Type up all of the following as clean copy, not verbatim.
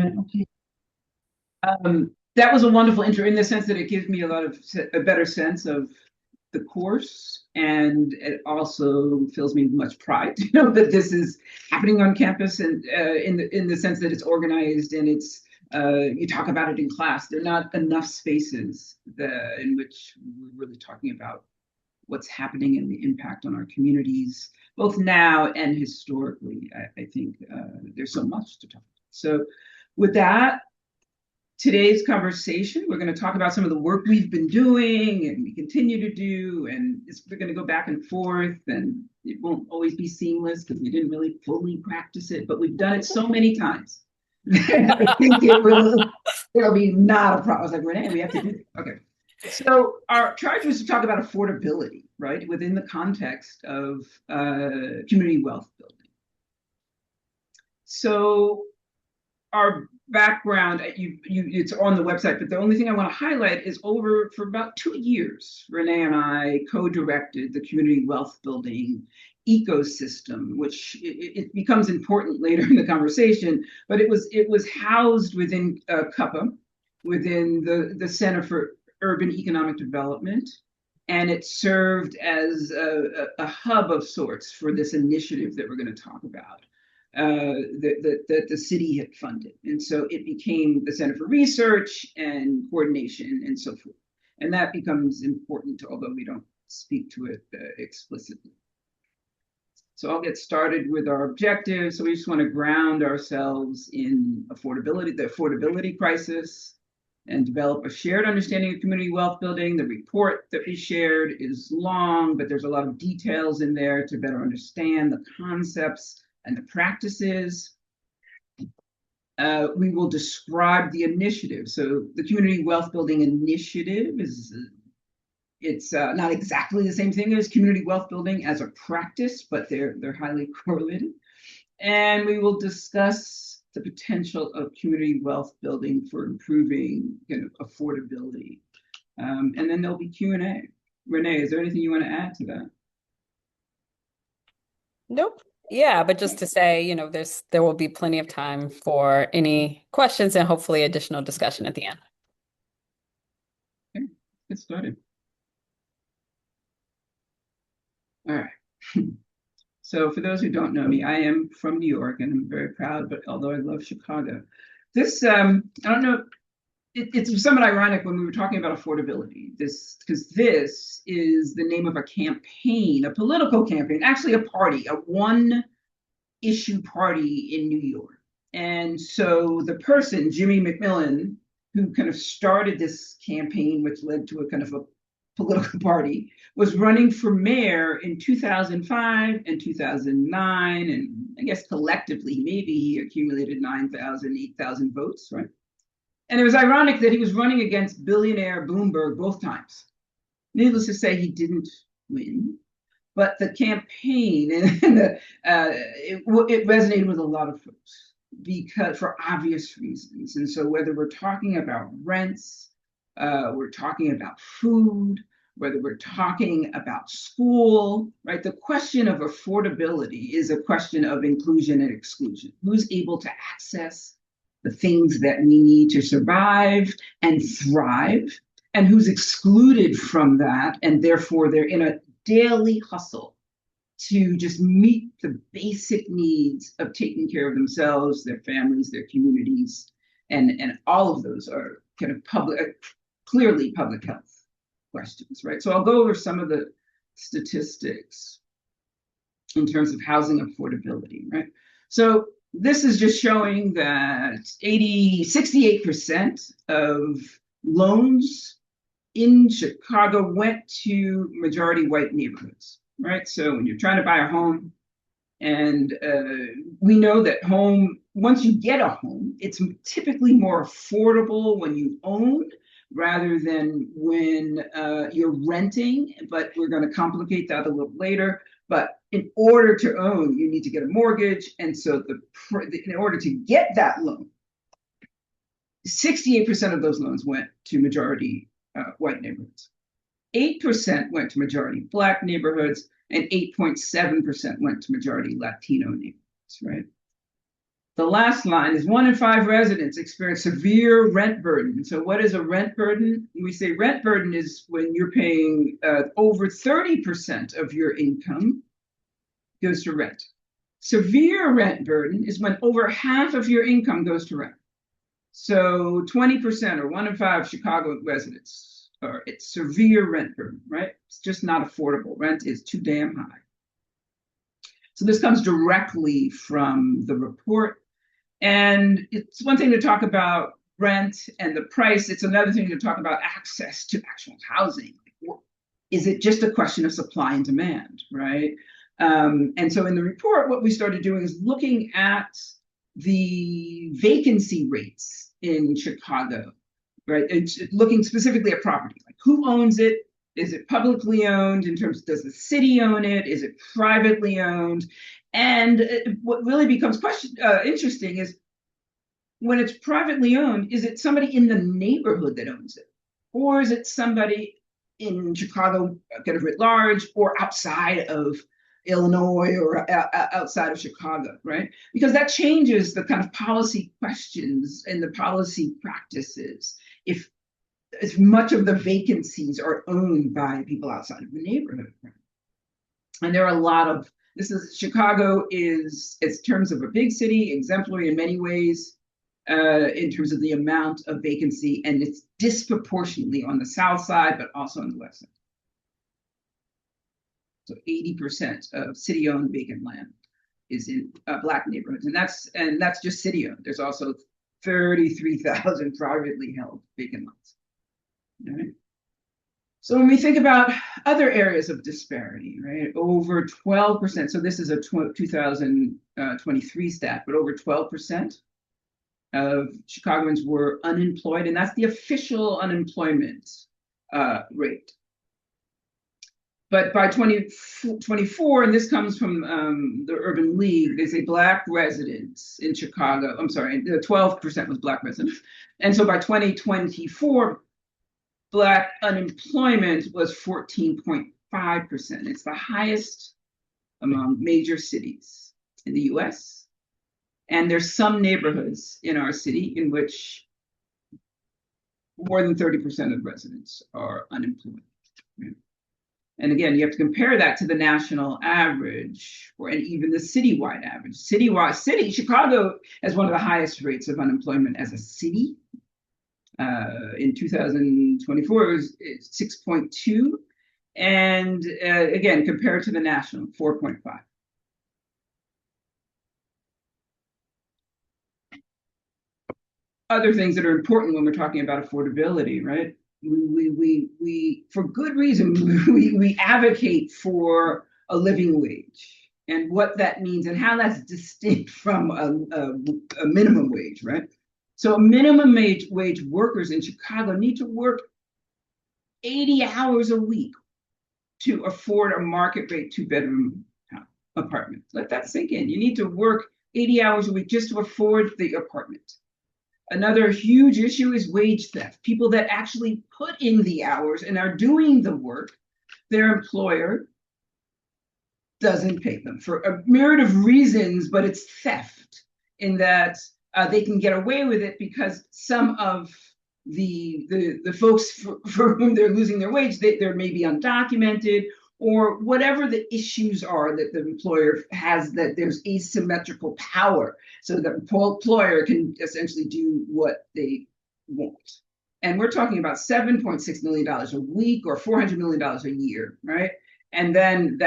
Okay. That was a wonderful intro in the sense that it gives me a better sense of the course, and it also fills me with much pride, that this is happening on campus, and in the sense that it's organized and it's you talk about it in class. There are not enough spaces in which we're really talking about what's happening and the impact on our communities, both now and historically. I think there's so much to talk about. So, with that, today's conversation, we're going to talk about some of the work we've been doing and we continue to do, and we're going to go back and forth, and it won't always be seamless because we didn't really fully practice it, but we've done it so many times. I think it'll be not a problem. I was like, Renee, we have to do this. Okay. So our charge was to talk about affordability, right, within the context of community wealth building. So our background, it's on the website, but the only thing I want to highlight is for about 2 years, Renee and I co-directed the community wealth building ecosystem, which it becomes important later in the conversation, but it was housed within CUPA, within the Center for Urban Economic Development, and it served as a hub of sorts for this initiative that we're going to talk about. That the city had funded. And so it became the Center for Research and Coordination and so forth. And that becomes important, although we don't speak to it explicitly. So I'll get started with our objectives. So we just want to ground ourselves in affordability, the affordability crisis, and develop a shared understanding of community wealth building. The report that we shared is long, but there's a lot of details in there to better understand the concepts and the practices. We will describe the initiative. So the Community Wealth Building Initiative it's not exactly the same thing as community wealth building as a practice, but they're highly correlated. And we will discuss the potential of community wealth building for improving affordability. And then there'll be Q&A. Renee, is there anything you want to add to that? Nope. Yeah, but just to say, there will be plenty of time for any questions and hopefully additional discussion at the end. Okay, get started. All right. So for those who don't know me, I am from New York and I'm very proud, but although I love Chicago, this, I don't know, it's somewhat ironic when we were talking about affordability, because this is the name of a campaign, a political campaign, actually a party, a one-issue party in New York. And so the person, Jimmy McMillan, who kind of started this campaign, which led to a kind of a political party, was running for mayor in 2005 and 2009. And I guess collectively, maybe he accumulated 9,000, 8,000 votes, right? And it was ironic that he was running against billionaire Bloomberg both times. Needless to say, he didn't win. But the campaign, it resonated with a lot of folks because for obvious reasons. And so whether we're talking about rents, we're talking about food, whether we're talking about school, right? The question of affordability is a question of inclusion and exclusion. Who's able to access the things that we need to survive and thrive, and who's excluded from that, and therefore they're in a daily hustle to just meet the basic needs of taking care of themselves, their families, their communities, and all of those are kind of clearly public health questions, right? So I'll go over some of the statistics in terms of housing affordability, right? So this is just showing that 68% of loans in Chicago went to majority white neighborhoods, right? So when you're trying to buy a home, and we know that once you get a home, it's typically more affordable when you own rather than when you're renting, but we're going to complicate that a little later. But in order to own, you need to get a mortgage. And so in order to get that loan, 68% of those loans went to majority white neighborhoods. 8% went to majority Black neighborhoods, and 8.7% went to majority Latino neighborhoods, right? The last line is 1 in 5 residents experience severe rent burden. So, what is a rent burden? We say rent burden is when you're paying over 30% of your income goes to rent. Severe rent burden is when over half of your income goes to rent. So, 20% or 1 in 5 Chicago residents are it's severe rent burden, right? It's just not affordable. Rent is too damn high. So, this comes directly from the report. And it's one thing to talk about rent and the price. It's another thing to talk about access to actual housing. Is it just a question of supply and demand, right? And so in the report, what we started doing is looking at the vacancy rates in Chicago, right? It's looking specifically at property, like who owns it? Is it publicly owned in terms of does the city own it? Is it privately owned? And what really becomes interesting is when it's privately owned, is it somebody in the neighborhood that owns it? Or is it somebody in Chicago, kind of writ large, or outside of Illinois or outside of Chicago, right? Because that changes the kind of policy questions and the policy practices if much of the vacancies are owned by people outside of the neighborhood. Right? And there are a lot of Chicago is, in terms of a big city, exemplary in many ways, in terms of the amount of vacancy, and it's disproportionately on the south side, but also on the west side. So 80% of city-owned vacant land is in Black neighborhoods, and that's just city-owned. There's also 33,000 privately held vacant lots. All right. So when we think about other areas of disparity, right, over 12%, so this is a 2023 stat, but over 12% of Chicagoans were unemployed, and that's the official unemployment rate. But by 2024, and this comes from the Urban League, they say Black residents in Chicago, I'm sorry, 12% was Black residents. And so by 2024, Black unemployment was 14.5%. It's the highest among major cities in the US. And there's some neighborhoods in our city in which more than 30% of residents are unemployed. Right? And again, you have to compare that to the national average or and even the citywide average. Chicago has one of the highest rates of unemployment as a city. In 2024, it was 6.2. And again, compared to the national, 4.5. Other things that are important when we're talking about affordability, right? We for good reason, we advocate for a living wage and what that means and how that's distinct from a minimum wage, right? So minimum wage workers in Chicago need to work 80 hours a week to afford a market rate 2-bedroom apartment. Let that sink in. You need to work 80 hours a week just to afford the apartment. Another huge issue is wage theft. People that actually put in the hours and are doing the work, their employer doesn't pay them for a myriad of reasons, but it's theft in that they can get away with it because some of the folks for whom they're losing their wage, they're maybe undocumented or whatever the issues are that the employer has, that there's asymmetrical power so that the employer can essentially do what they want. And we're talking about $7.6 million a week or $400 million a year, right? And then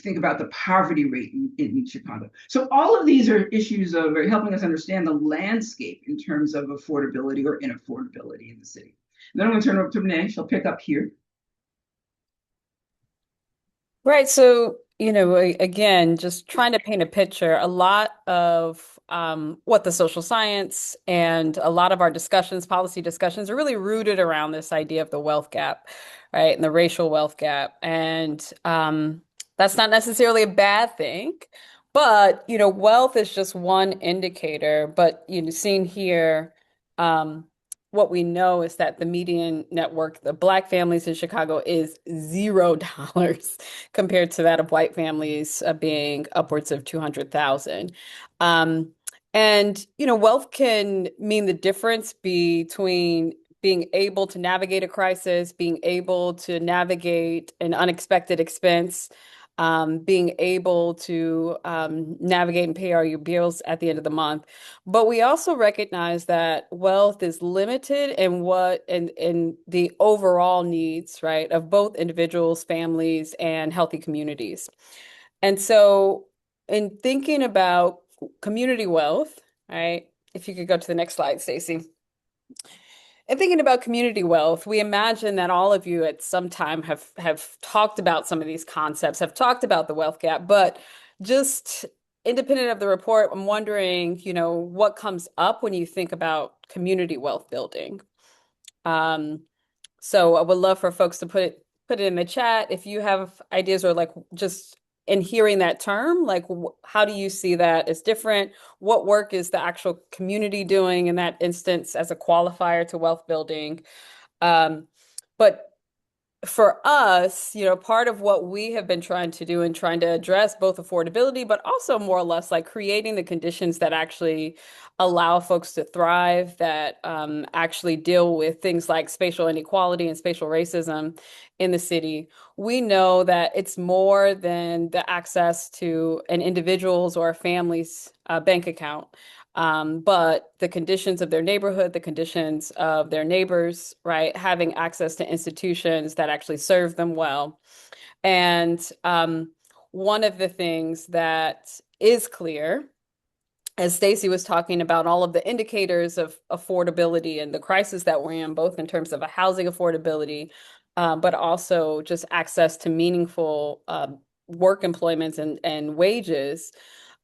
think about the poverty rate in Chicago. So all of these are issues of helping us understand the landscape in terms of affordability or inaffordability in the city. And then I'm going to turn it over to Renee. She'll pick up here. Right. So, again, just trying to paint a picture, a lot of what the social science and a lot of our discussions, policy discussions, are really rooted around this idea of the wealth gap, right? And the racial wealth gap. And that's not necessarily a bad thing, but, wealth is just one indicator. But, seen here, what we know is that the median net worth of Black families in Chicago is $0 compared to that of white families being upwards of 200,000. And, wealth can mean the difference between being able to navigate a crisis, being able to navigate an unexpected expense, being able to navigate and pay all your bills at the end of the month. But we also recognize that wealth is limited in what in the overall needs, right, of both individuals, families, and healthy communities. And so, in thinking about community wealth, right? If you could go to the next slide, Stacey. And thinking about community wealth, we imagine that all of you at some time have talked about some of these concepts, have talked about the wealth gap, but just independent of the report, I'm wondering, what comes up when you think about community wealth building. Um, so I would love for folks to put it in the chat if you have ideas or like just in hearing that term, like how do you see that as different? What work is the actual community doing in that instance as a qualifier to wealth building? Um, but for us, part of what we have been trying to do and trying to address both affordability, but also more or less like creating the conditions that actually allow folks to thrive, that actually deal with things like spatial inequality and spatial racism in the city. We know that it's more than the access to an individual's or a family's bank account. But the conditions of their neighborhood, the conditions of their neighbors, right? Having access to institutions that actually serve them well. And one of the things that is clear, as Stacey was talking about all of the indicators of affordability and the crisis that we're in, both in terms of a housing affordability, but also just access to meaningful work employments and wages.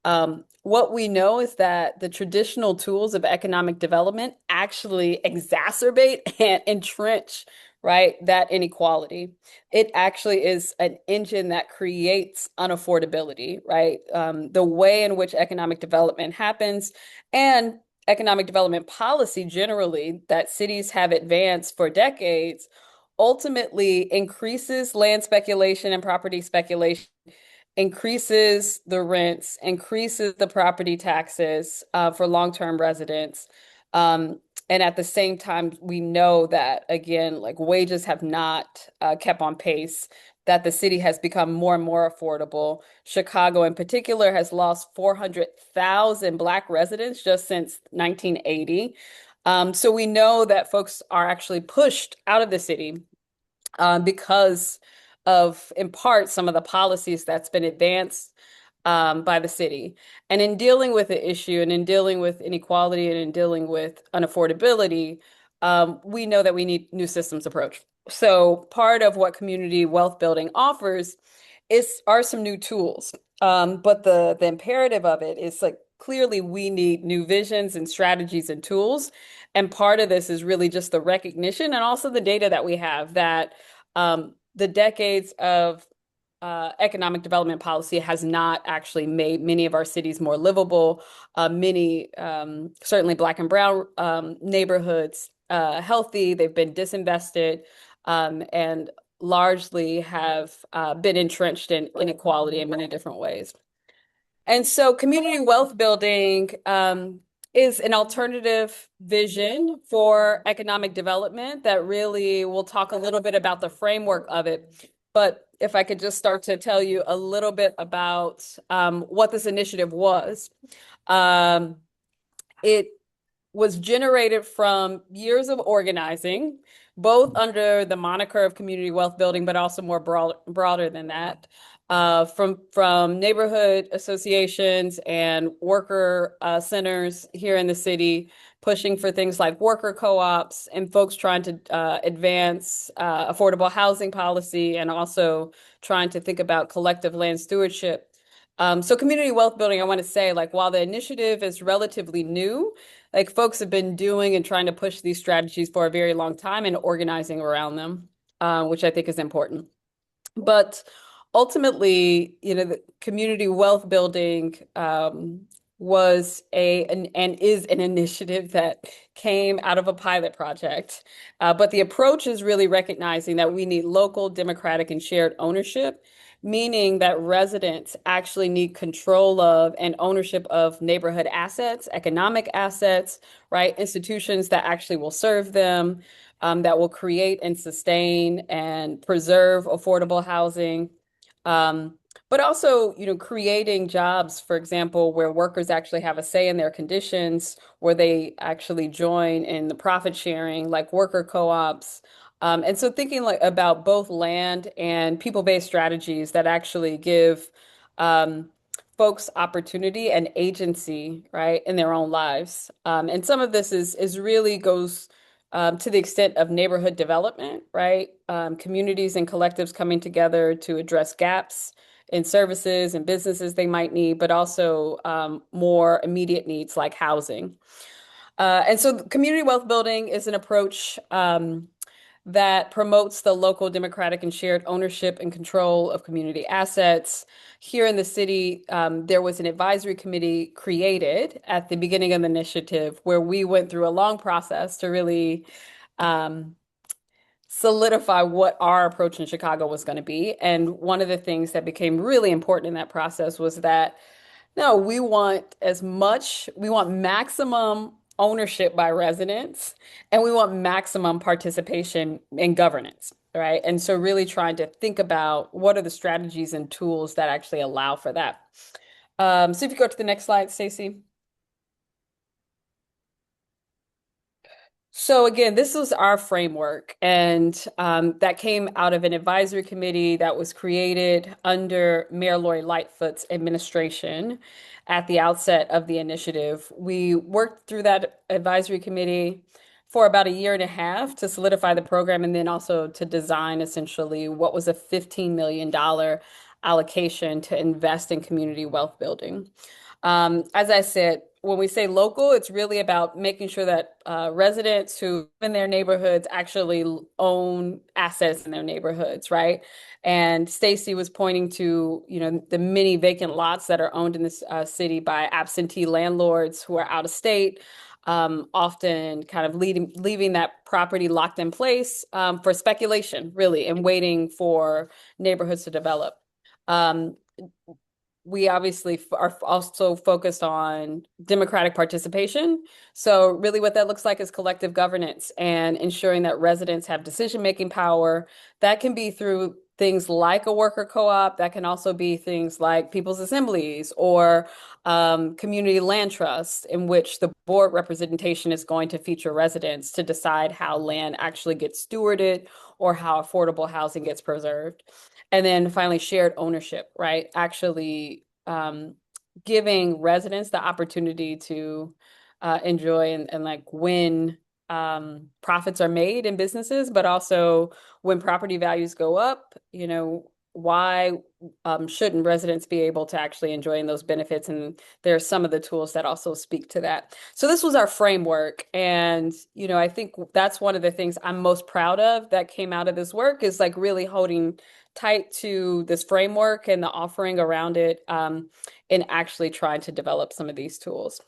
What we know is that the traditional tools of economic development actually exacerbate and entrench, right, that inequality. It actually is an engine that creates unaffordability, right? The way in which economic development happens and economic development policy generally that cities have advanced for decades ultimately increases land speculation and property speculation, increases the rents, increases the property taxes for long-term residents. And at the same time, we know that, again, like wages have not kept on pace, that the city has become more and more affordable. Chicago, in particular, has lost 400,000 Black residents just since 1980. So we know that folks are actually pushed out of the city because of, in part, some of the policies that's been advanced by the city. And in dealing with the issue and in dealing with inequality and in dealing with unaffordability, we know that we need new systems approach. So part of what community wealth building offers are some new tools. But the imperative of it is like clearly we need new visions and strategies and tools. And part of this is really just the recognition and also the data that we have that the decades of economic development policy has not actually made many of our cities more livable. Many, certainly Black and brown neighborhoods, healthy. They've been disinvested and largely have been entrenched in inequality in many different ways. And so community wealth building is an alternative vision for economic development that really will talk a little bit about the framework of it. But if I could just start to tell you a little bit about what this initiative was. Um, it was generated from years of organizing, both under the moniker of community wealth building, but also more broader than that. From neighborhood associations and worker centers here in the city, pushing for things like worker co-ops and folks trying to advance affordable housing policy and also trying to think about collective land stewardship. So community wealth building, I want to say, like, while the initiative is relatively new, like folks have been doing and trying to push these strategies for a very long time and organizing around them, which I think is important. But ultimately, the community wealth building was and is an initiative that came out of a pilot project. But the approach is really recognizing that we need local, democratic, and shared ownership, meaning that residents actually need control of and ownership of neighborhood assets, economic assets, right? Institutions that actually will serve them, that will create and sustain and preserve affordable housing. Um, but also, creating jobs, for example, where workers actually have a say in their conditions, where they actually join in the profit sharing, like worker co-ops. And so thinking like about both land and people-based strategies that actually give um, folks opportunity and agency, right, in their own lives. And some of this is really goes to the extent of neighborhood development, right? Communities and collectives coming together to address gaps in services and businesses they might need, but also more immediate needs like housing. And so community wealth building is an approach that promotes the local democratic and shared ownership and control of community assets. Here in the city, there was an advisory committee created at the beginning of the initiative where we went through a long process to really um, solidify what our approach in Chicago was going to be. And one of the things that became really important in that process was that no, we want maximum ownership by residents, and we want maximum participation in governance, right? And so really trying to think about what are the strategies and tools that actually allow for that. So if you go to the next slide, Stacey. So again, this was our framework, and that came out of an advisory committee that was created under Mayor Lori Lightfoot's administration at the outset of the initiative. We worked through that advisory committee for about a year and a half to solidify the program and then also to design essentially what was a $15 million allocation to invest in community wealth building. As I said, when we say local, it's really about making sure that residents who live in their neighborhoods actually own assets in their neighborhoods, right? And Stacey was pointing to, the many vacant lots that are owned in this city by absentee landlords who are out of state, often kind of leaving that property locked in place for speculation, really, and waiting for neighborhoods to develop. Um, we obviously are also focused on democratic participation. So really what that looks like is collective governance and ensuring that residents have decision-making power. That can be through things like a worker co-op. That can also be things like people's assemblies or community land trusts in which the board representation is going to feature residents to decide how land actually gets stewarded or how affordable housing gets preserved. And then finally, shared ownership, right? Actually giving residents the opportunity to enjoy and like when profits are made in businesses, but also when property values go up, why shouldn't residents be able to actually enjoy those benefits? And there are some of the tools that also speak to that. So this was our framework. And, I think that's one of the things I'm most proud of that came out of this work is like really holding tight to this framework and the offering around it and actually trying to develop some of these tools.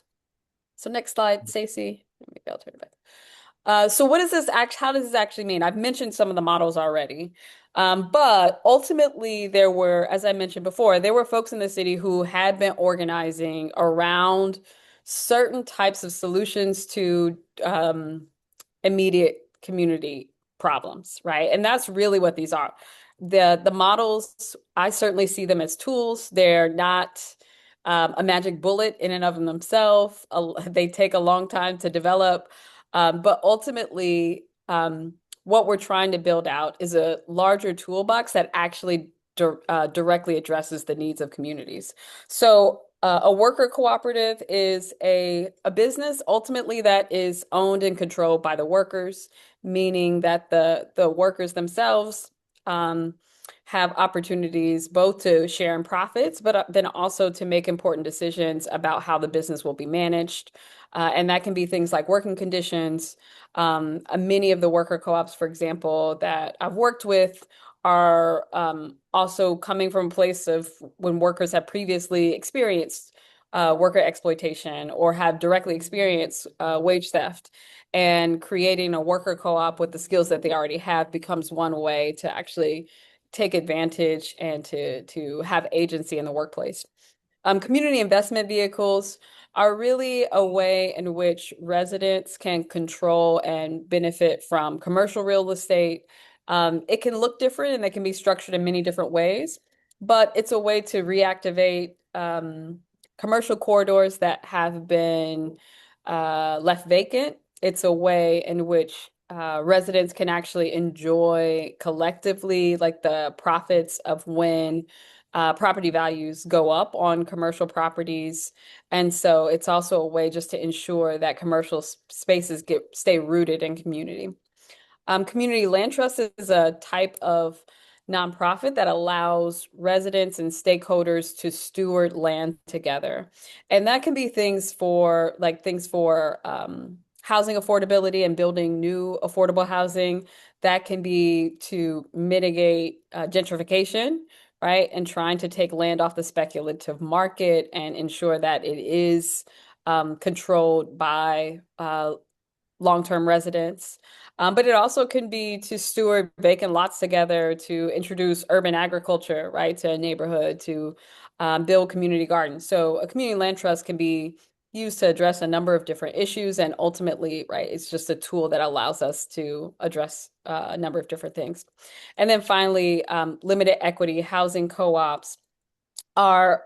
So next slide, Stacey. Maybe I'll turn it back. So what does this how does this actually mean? I've mentioned some of the models already. But ultimately there were, as I mentioned before, there were folks in the city who had been organizing around certain types of solutions to immediate community problems, right? And that's really what these are. The models, I certainly see them as tools. They're not a magic bullet in and of themselves. They take a long time to develop. But ultimately, what we're trying to build out is a larger toolbox that actually directly addresses the needs of communities. So a worker cooperative is a business ultimately that is owned and controlled by the workers, meaning that the workers themselves have opportunities both to share in profits, but then also to make important decisions about how the business will be managed. And that can be things like working conditions. Many of the worker co-ops, for example, that I've worked with are also coming from a place of when workers have previously experienced worker exploitation or have directly experienced wage theft. And creating a worker co-op with the skills that they already have becomes one way to actually take advantage and to have agency in the workplace. Community investment vehicles are really a way in which residents can control and benefit from commercial real estate. It can look different and it can be structured in many different ways, but it's a way to reactivate commercial corridors that have been left vacant. It's a way in which residents can actually enjoy collectively, like the profits of when property values go up on commercial properties. And so it's also a way just to ensure that commercial spaces stay rooted in community. Community land trust is a type of nonprofit that allows residents and stakeholders to steward land together. And that can be things for housing affordability and building new affordable housing. That can be to mitigate gentrification, right? And trying to take land off the speculative market and ensure that it is controlled by long-term residents. But it also can be to steward vacant lots together, to introduce urban agriculture, right, to a neighborhood, to build community gardens. So a community land trust can be used to address a number of different issues, and ultimately, right, it's just a tool that allows us to address a number of different things. And then finally, limited equity housing co-ops are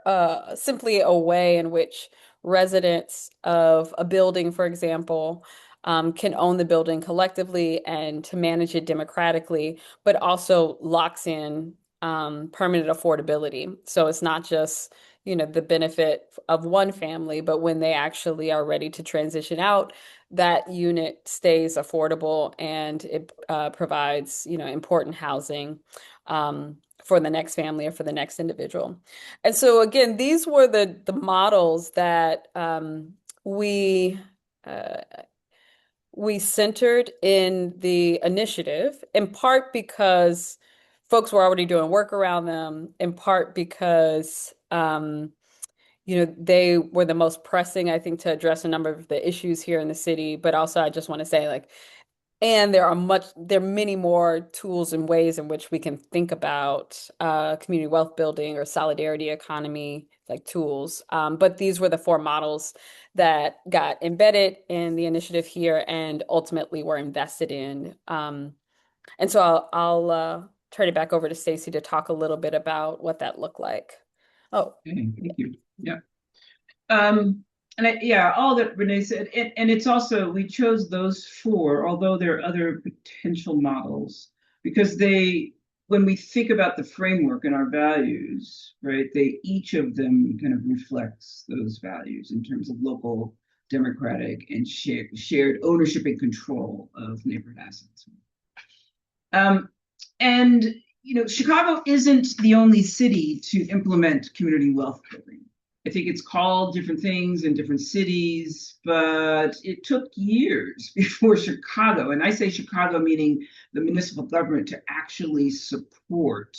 simply a way in which residents of a building, for example, can own the building collectively and to manage it democratically, but also locks in permanent affordability. So it's not just, the benefit of one family, but when they actually are ready to transition out, that unit stays affordable and it provides, important housing for the next family or for the next individual. And so again, these were the models that we uh, we centered in the initiative, in part because folks were already doing work around them, in part because they were the most pressing, I think, to address a number of the issues here in the city. But also, I just want to say, like, and there are many more tools and ways in which we can think about community wealth building or solidarity economy like tools. But these were the four models that got embedded in the initiative here and ultimately were invested in. And so I'll turn it back over to Stacey to talk a little bit about what that looked like. Oh, Okay, thank you. Yeah. All that Renee said, and it's also, we chose those four, although there are other potential models, because when we think about the framework and our values, right, each of them kind of reflects those values in terms of local, democratic, and shared ownership and control of neighborhood assets. And Chicago isn't the only city to implement community wealth building. I think it's called different things in different cities, but it took years before Chicago, and I say Chicago meaning the municipal government, to actually support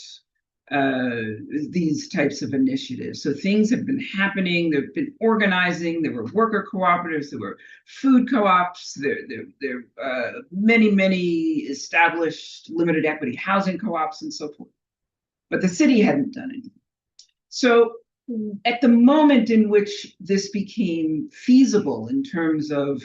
these types of initiatives. So things have been happening, they've been organizing, there were worker cooperatives, there were food co-ops, there many, many established limited equity housing co-ops and so forth. But the city hadn't done anything. So at the moment in which this became feasible in terms of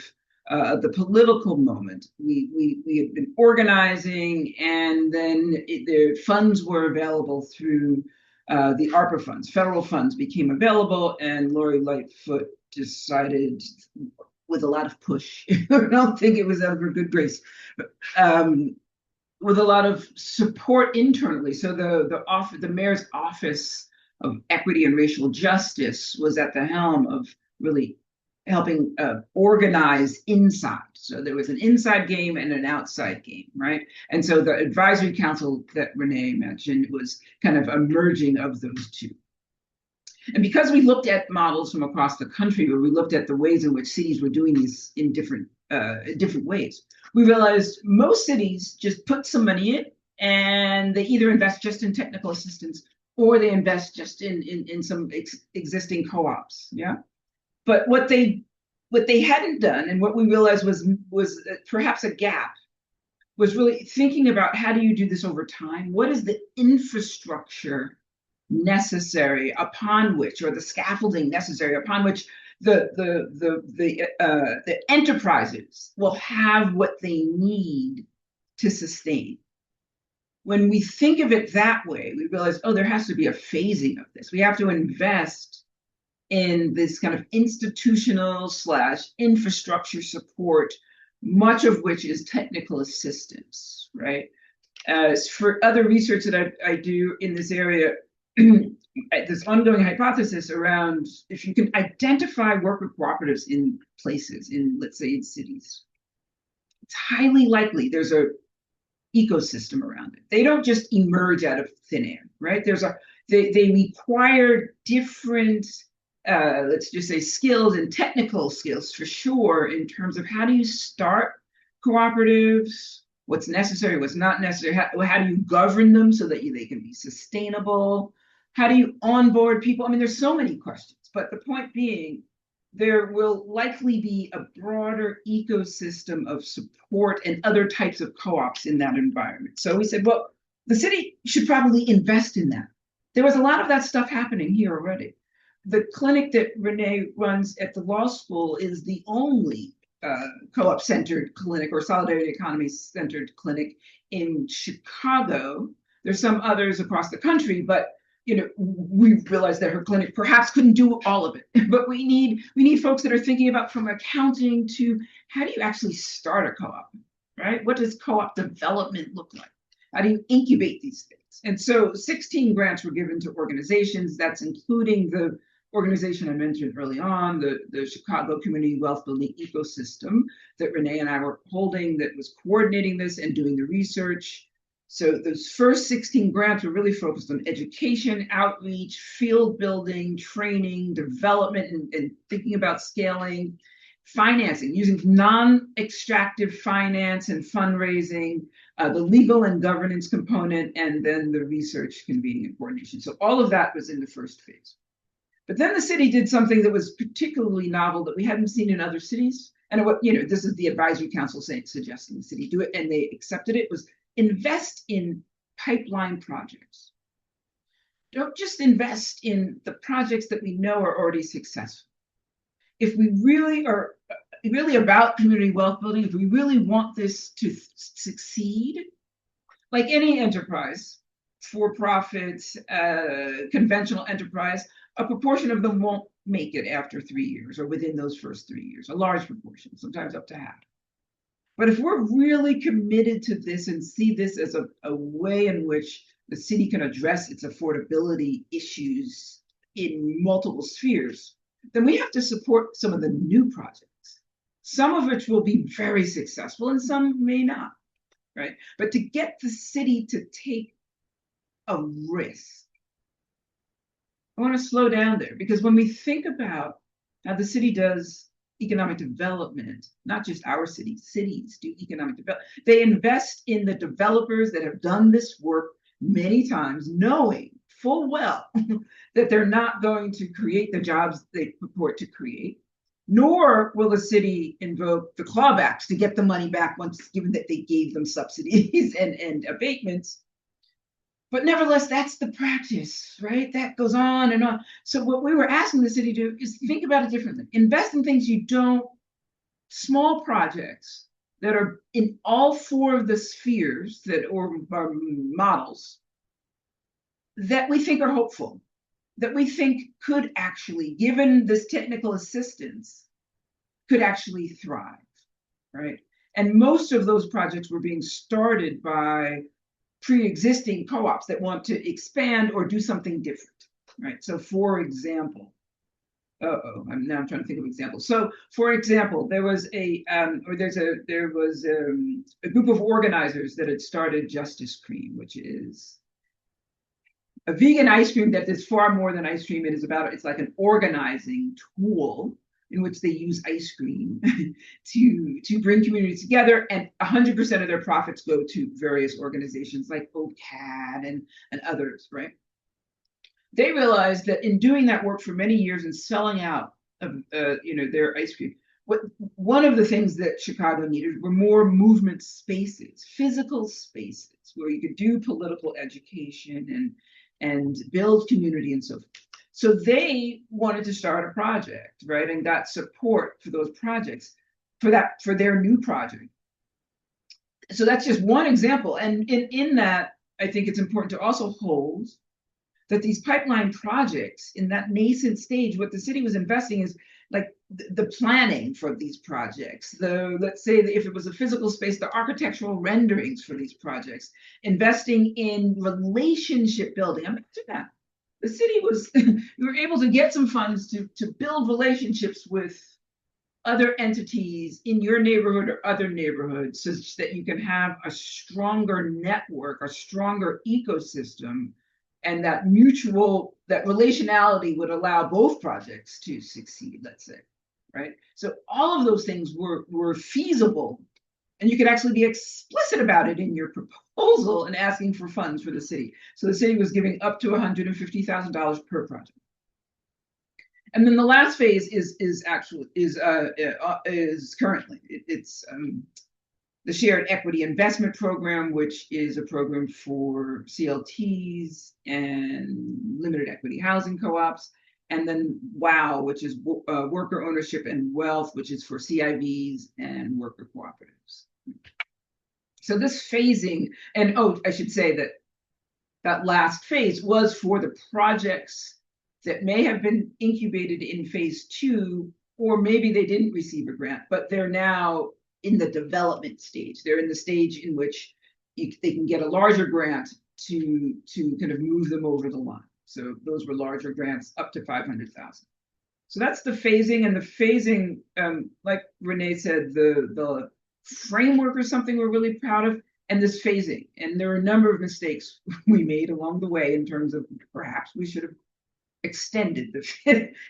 the political moment, we had been organizing, and then the funds were available through the ARPA funds. Federal funds became available, and Lori Lightfoot decided, with a lot of push, I don't think it was out of her good grace, but with a lot of support internally. So the mayor's office of equity and racial justice was at the helm of really helping organize inside. So there was an inside game and an outside game, right? And so the advisory council that Renee mentioned was kind of a merging of those two. And because we looked at models from across the country, where we looked at the ways in which cities were doing these in different ways, we realized most cities just put some money in, and they either invest just in technical assistance or they invest just in some existing co-ops. Yeah. But what they hadn't done, and what we realized was perhaps a gap, was really thinking about how do you do this over time? What is the infrastructure necessary upon which, or the scaffolding necessary upon which the enterprises will have what they need to sustain? When we think of it that way, we realize, oh, there has to be a phasing of this. We have to invest in this kind of institutional / infrastructure support, much of which is technical assistance, right? For other research that I do in this area, this ongoing hypothesis around if you can identify worker cooperatives in places, let's say in cities, it's highly likely there's a ecosystem around it. They don't just emerge out of thin air, right? They require different, let's just say, skills and technical skills for sure, in terms of how do you start cooperatives, what's necessary, what's not necessary, how do you govern them so that they can be sustainable, how do you onboard people? I mean, there's so many questions, but the point being, there will likely be a broader ecosystem of support and other types of co-ops in that environment. So we said, well, the city should probably invest in that. There was a lot of that stuff happening here already. The clinic that Renee runs at the law school is the only co-op centered clinic or solidarity economy centered clinic in Chicago. There's some others across the country, but we realized that her clinic perhaps couldn't do all of it. But we need folks that are thinking about, from accounting to how do you actually start a co-op, right? What does co-op development look like? How do you incubate these things? And so 16 grants were given to organizations. That's including the organization I mentioned early on, the Chicago Community Wealth Building Ecosystem that Renee and I were holding, that was coordinating this and doing the research. So those first 16 grants were really focused on education, outreach, field building, training, development, and thinking about scaling, financing, using non-extractive finance and fundraising, the legal and governance component, and then the research, convening, and coordination. So all of that was in the first phase. But then the city did something that was particularly novel that we hadn't seen in other cities. And this is the advisory council suggesting the city do it, and they accepted it, was invest in pipeline projects. Don't just invest in the projects that we know are already successful. If we really are about community wealth building, if we really want this to succeed, like any enterprise, for-profit, conventional enterprise, a proportion of them won't make it after 3 years or within those first 3 years, a large proportion, sometimes up to half. But if we're really committed to this and see this as a way in which the city can address its affordability issues in multiple spheres, then we have to support some of the new projects, some of which will be very successful and some may not, right? But to get the city to take a risk, I want to slow down there, because when we think about how the city does economic development, not just our city, cities do economic development. They invest in the developers that have done this work many times, knowing full well that they're not going to create the jobs they purport to create, nor will the city invoke the clawbacks to get the money back once, given that they gave them subsidies and abatements. But nevertheless, that's the practice, right? That goes on and on. So what we were asking the city to do is think about it differently. Invest in things you don't, small projects that are in all 4 of the spheres or models that we think are hopeful, that we think could actually, given this technical assistance, could actually thrive, right? And most of those projects were being started by pre-existing co-ops that want to expand or do something different, right? So for example, I'm now trying to think of examples. So for example, there was a group of organizers that had started Justice Cream, which is a vegan ice cream that is far more than ice cream. It's like an organizing tool in which they use ice cream to bring communities together, and 100% of their profits go to various organizations like OCAD and others, right? They realized that in doing that work for many years and selling out of their ice cream, one of the things that Chicago needed were more movement spaces, physical spaces where you could do political education and build community and so forth. So they wanted to start a project, right, and got support for those projects for their new project. So that's just one example. And in that, I think it's important to also hold that these pipeline projects in that nascent stage, what the city was investing is like the planning for these projects, let's say that if it was a physical space, the architectural renderings for these projects, investing in relationship building. Imagine that. The city was, we were able to get some funds to build relationships with other entities in your neighborhood or other neighborhoods so that you can have a stronger network, a stronger ecosystem, and that relationality would allow both projects to succeed, let's say, right? So all of those things were feasible, and you could actually be explicit about it in your proposal and asking for funds for the city. So the city was giving up to $150,000 per project. And then the last phase is currently it's the Shared Equity Investment Program, which is a program for CLTs and limited equity housing co-ops, and then WOW, which is worker ownership and wealth, which is for CIVs and worker cooperatives. So this phasing, and I should say that last phase was for the projects that may have been incubated in phase 2, or maybe they didn't receive a grant, but they're now in the development stage. They're in the stage in which they can get a larger grant to kind of move them over the line. So those were larger grants up to $500,000. So that's the phasing, and the phasing, like Renee said, the framework is something we're really proud of, and this phasing. And there are a number of mistakes we made along the way in terms of perhaps we should have extended the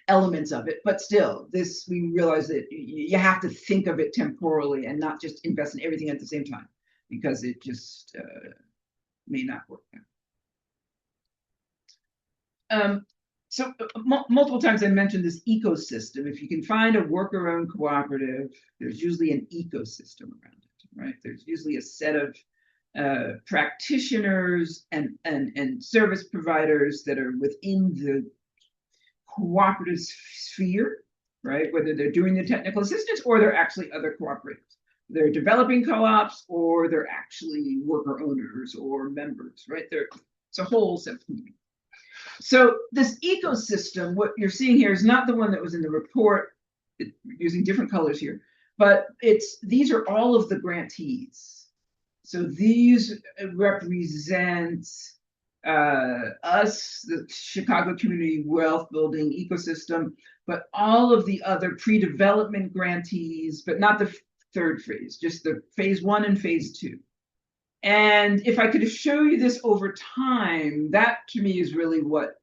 elements of it, but still, we realize that you have to think of it temporally and not just invest in everything at the same time, because it just may not work. So multiple times I mentioned this ecosystem. If you can find a worker-owned cooperative, there's usually an ecosystem around it, right? There's usually a set of practitioners and service providers that are within the cooperative sphere, right? Whether they're doing the technical assistance or they're actually other cooperatives. They're developing co-ops or they're actually worker owners or members, right? It's a whole set of community. So this ecosystem, what you're seeing here is not the one that was in the report, using different colors here, but these are all of the grantees. So these represent us, the Chicago Community Wealth Building ecosystem, but all of the other pre-development grantees, but not the third phase, just the phase 1 and phase 2. And if I could show you this over time, that to me is really what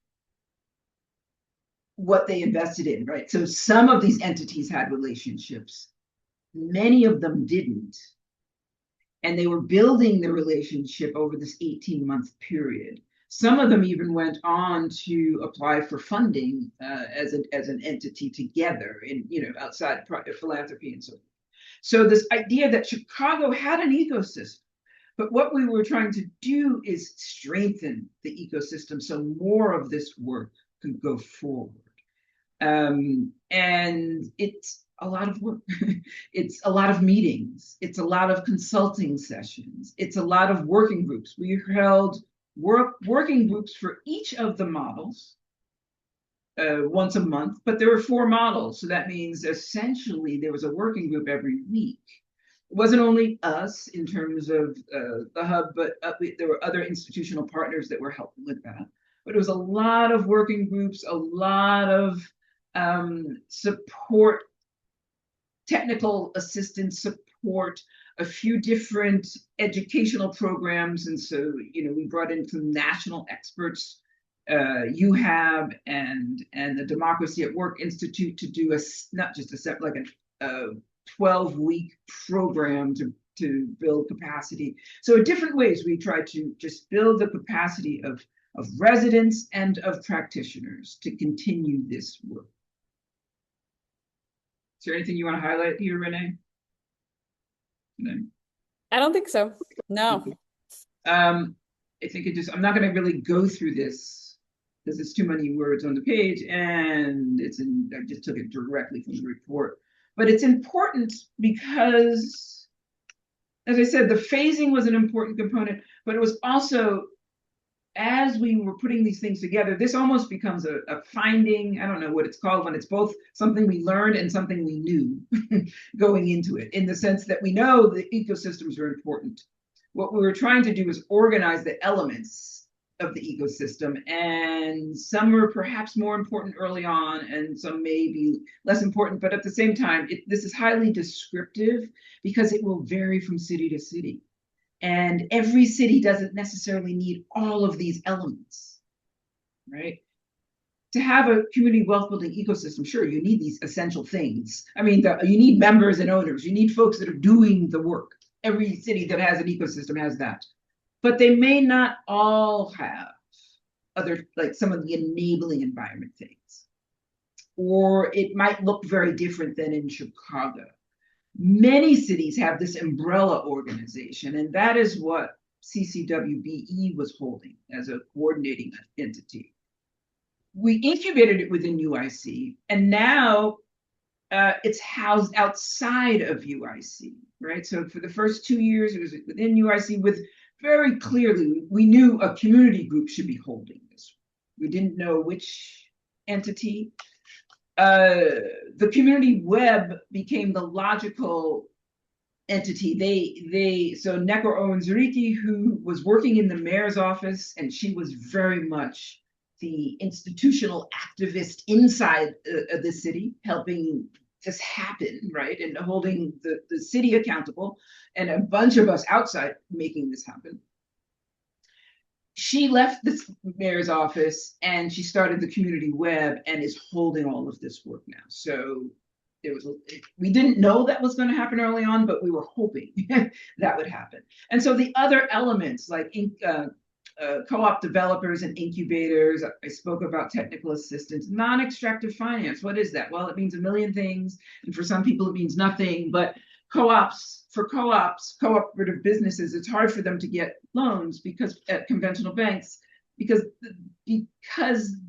they invested in, right? So some of these entities had relationships, many of them didn't. And they were building the relationship over this 18-month period. Some of them even went on to apply for funding as an entity together in, outside philanthropy and so forth. So this idea that Chicago had an ecosystem, but what we were trying to do is strengthen the ecosystem so more of this work could go forward. And it's a lot of work. It's a lot of meetings. It's a lot of consulting sessions. It's a lot of working groups. We held working groups for each of the models once a month, but there were 4 models. So that means essentially there was a working group every week. It wasn't only us in terms of the hub, but there were other institutional partners that were helping with that. But it was a lot of working groups, a lot of support, technical assistance support, a few different educational programs. And so, we brought in some national experts, UHAB and the Democracy at Work Institute, to do not just a 12-week program to build capacity. So in different ways, we try to just build the capacity of residents and of practitioners to continue this work. there anything you want to highlight here, Renee? No. I don't think so. No. Um, I think I'm not going to really go through this because it's too many words on the page, and I just took it directly from the report. But it's important because, as I said, the phasing was an important component, but it was also, as we were putting these things together, this almost becomes a finding. I don't know what it's called when it's both something we learned and something we knew going into it, in the sense that we know the ecosystems are important. What we were trying to do is organize the elements of the ecosystem, and some are perhaps more important early on and some may be less important, but at the same time, this is highly descriptive because it will vary from city to city. And every city doesn't necessarily need all of these elements, right? To have a community wealth building ecosystem, sure, you need these essential things. I mean, you need members and owners, you need folks that are doing the work. Every city that has an ecosystem has that. But they may not all have other, like some of the enabling environment things. Or it might look very different than in Chicago. Many cities have this umbrella organization, and that is what CCWBE was holding as a coordinating entity. We incubated it within UIC, and now it's housed outside of UIC, right? So for the first 2 years, it was within UIC with very clearly, we knew a community group should be holding this. We didn't know which entity. The community web became the logical entity. So Neko Owenzuriki, who was working in the mayor's office, and she was very much the institutional activist inside the city, helping this happen, right? And holding the city accountable, and a bunch of us outside making this happen. She left the mayor's office and she started the community web and is holding all of this work now. So we didn't know that was going to happen early on, but we were hoping that would happen. And so the other elements like co-op developers and incubators, I spoke about technical assistance, non-extractive finance. What is that? Well, it means a million things. And for some people, it means nothing. But cooperative businesses, it's hard for them to get loans because at conventional banks, because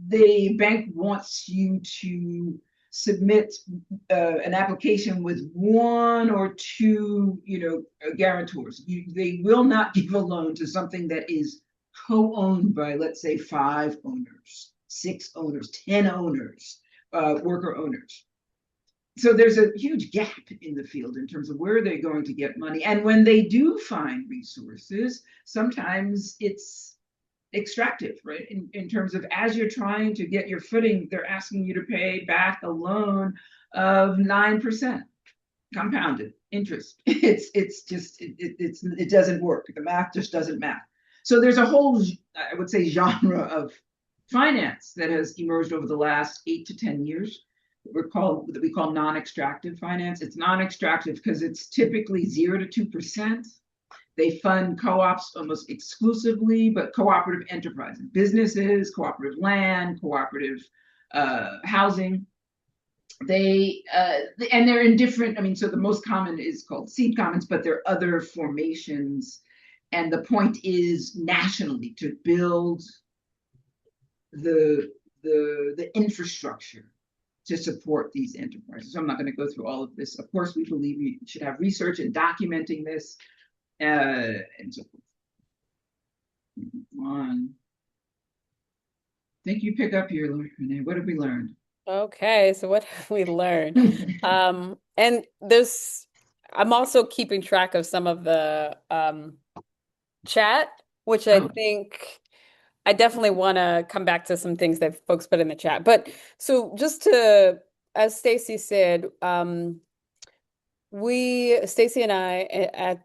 the bank wants you to submit an application with one or two, guarantors. They will not give a loan to something that is co-owned by, let's say, 5 owners, 6 owners, 10 owners, worker owners. So there's a huge gap in the field in terms of where they're going to get money. And when they do find resources, sometimes it's extractive, right? In terms of, as you're trying to get your footing, they're asking you to pay back a loan of 9% compounded interest. It doesn't work. The math just doesn't math. So there's a whole, I would say, genre of finance that has emerged over the last 8 to 10 years that we call non-extractive finance. It's non-extractive because it's typically 0 to 2%. They fund co-ops almost exclusively, but cooperative enterprises, businesses, cooperative land, cooperative housing. And they're in different, so the most common is called seed commons, but there are other formations. And the point is nationally to build the infrastructure to support these enterprises. So I'm not going to go through all of this. Of course, we believe we should have research and documenting this, and so forth. I think you pick up here, Renee. What have we learned? Okay, so what have we learned? And I'm also keeping track of some of the chat, which I think I definitely want to come back to some things that folks put in the chat. But so just as Stacey said, Stacey and I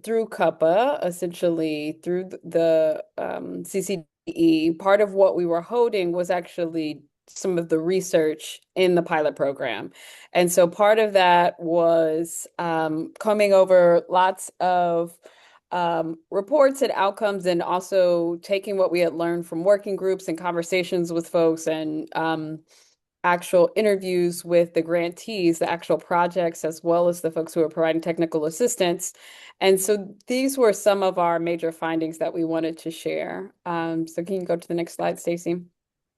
through CUPPA, essentially through the CCDE, part of what we were holding was actually some of the research in the pilot program. And so part of that was coming over lots of reports and outcomes, and also taking what we had learned from working groups and conversations with folks, and actual interviews with the grantees, the actual projects, as well as the folks who are providing technical assistance. And so these were some of our major findings that we wanted to share. So can you go to the next slide, Stacey?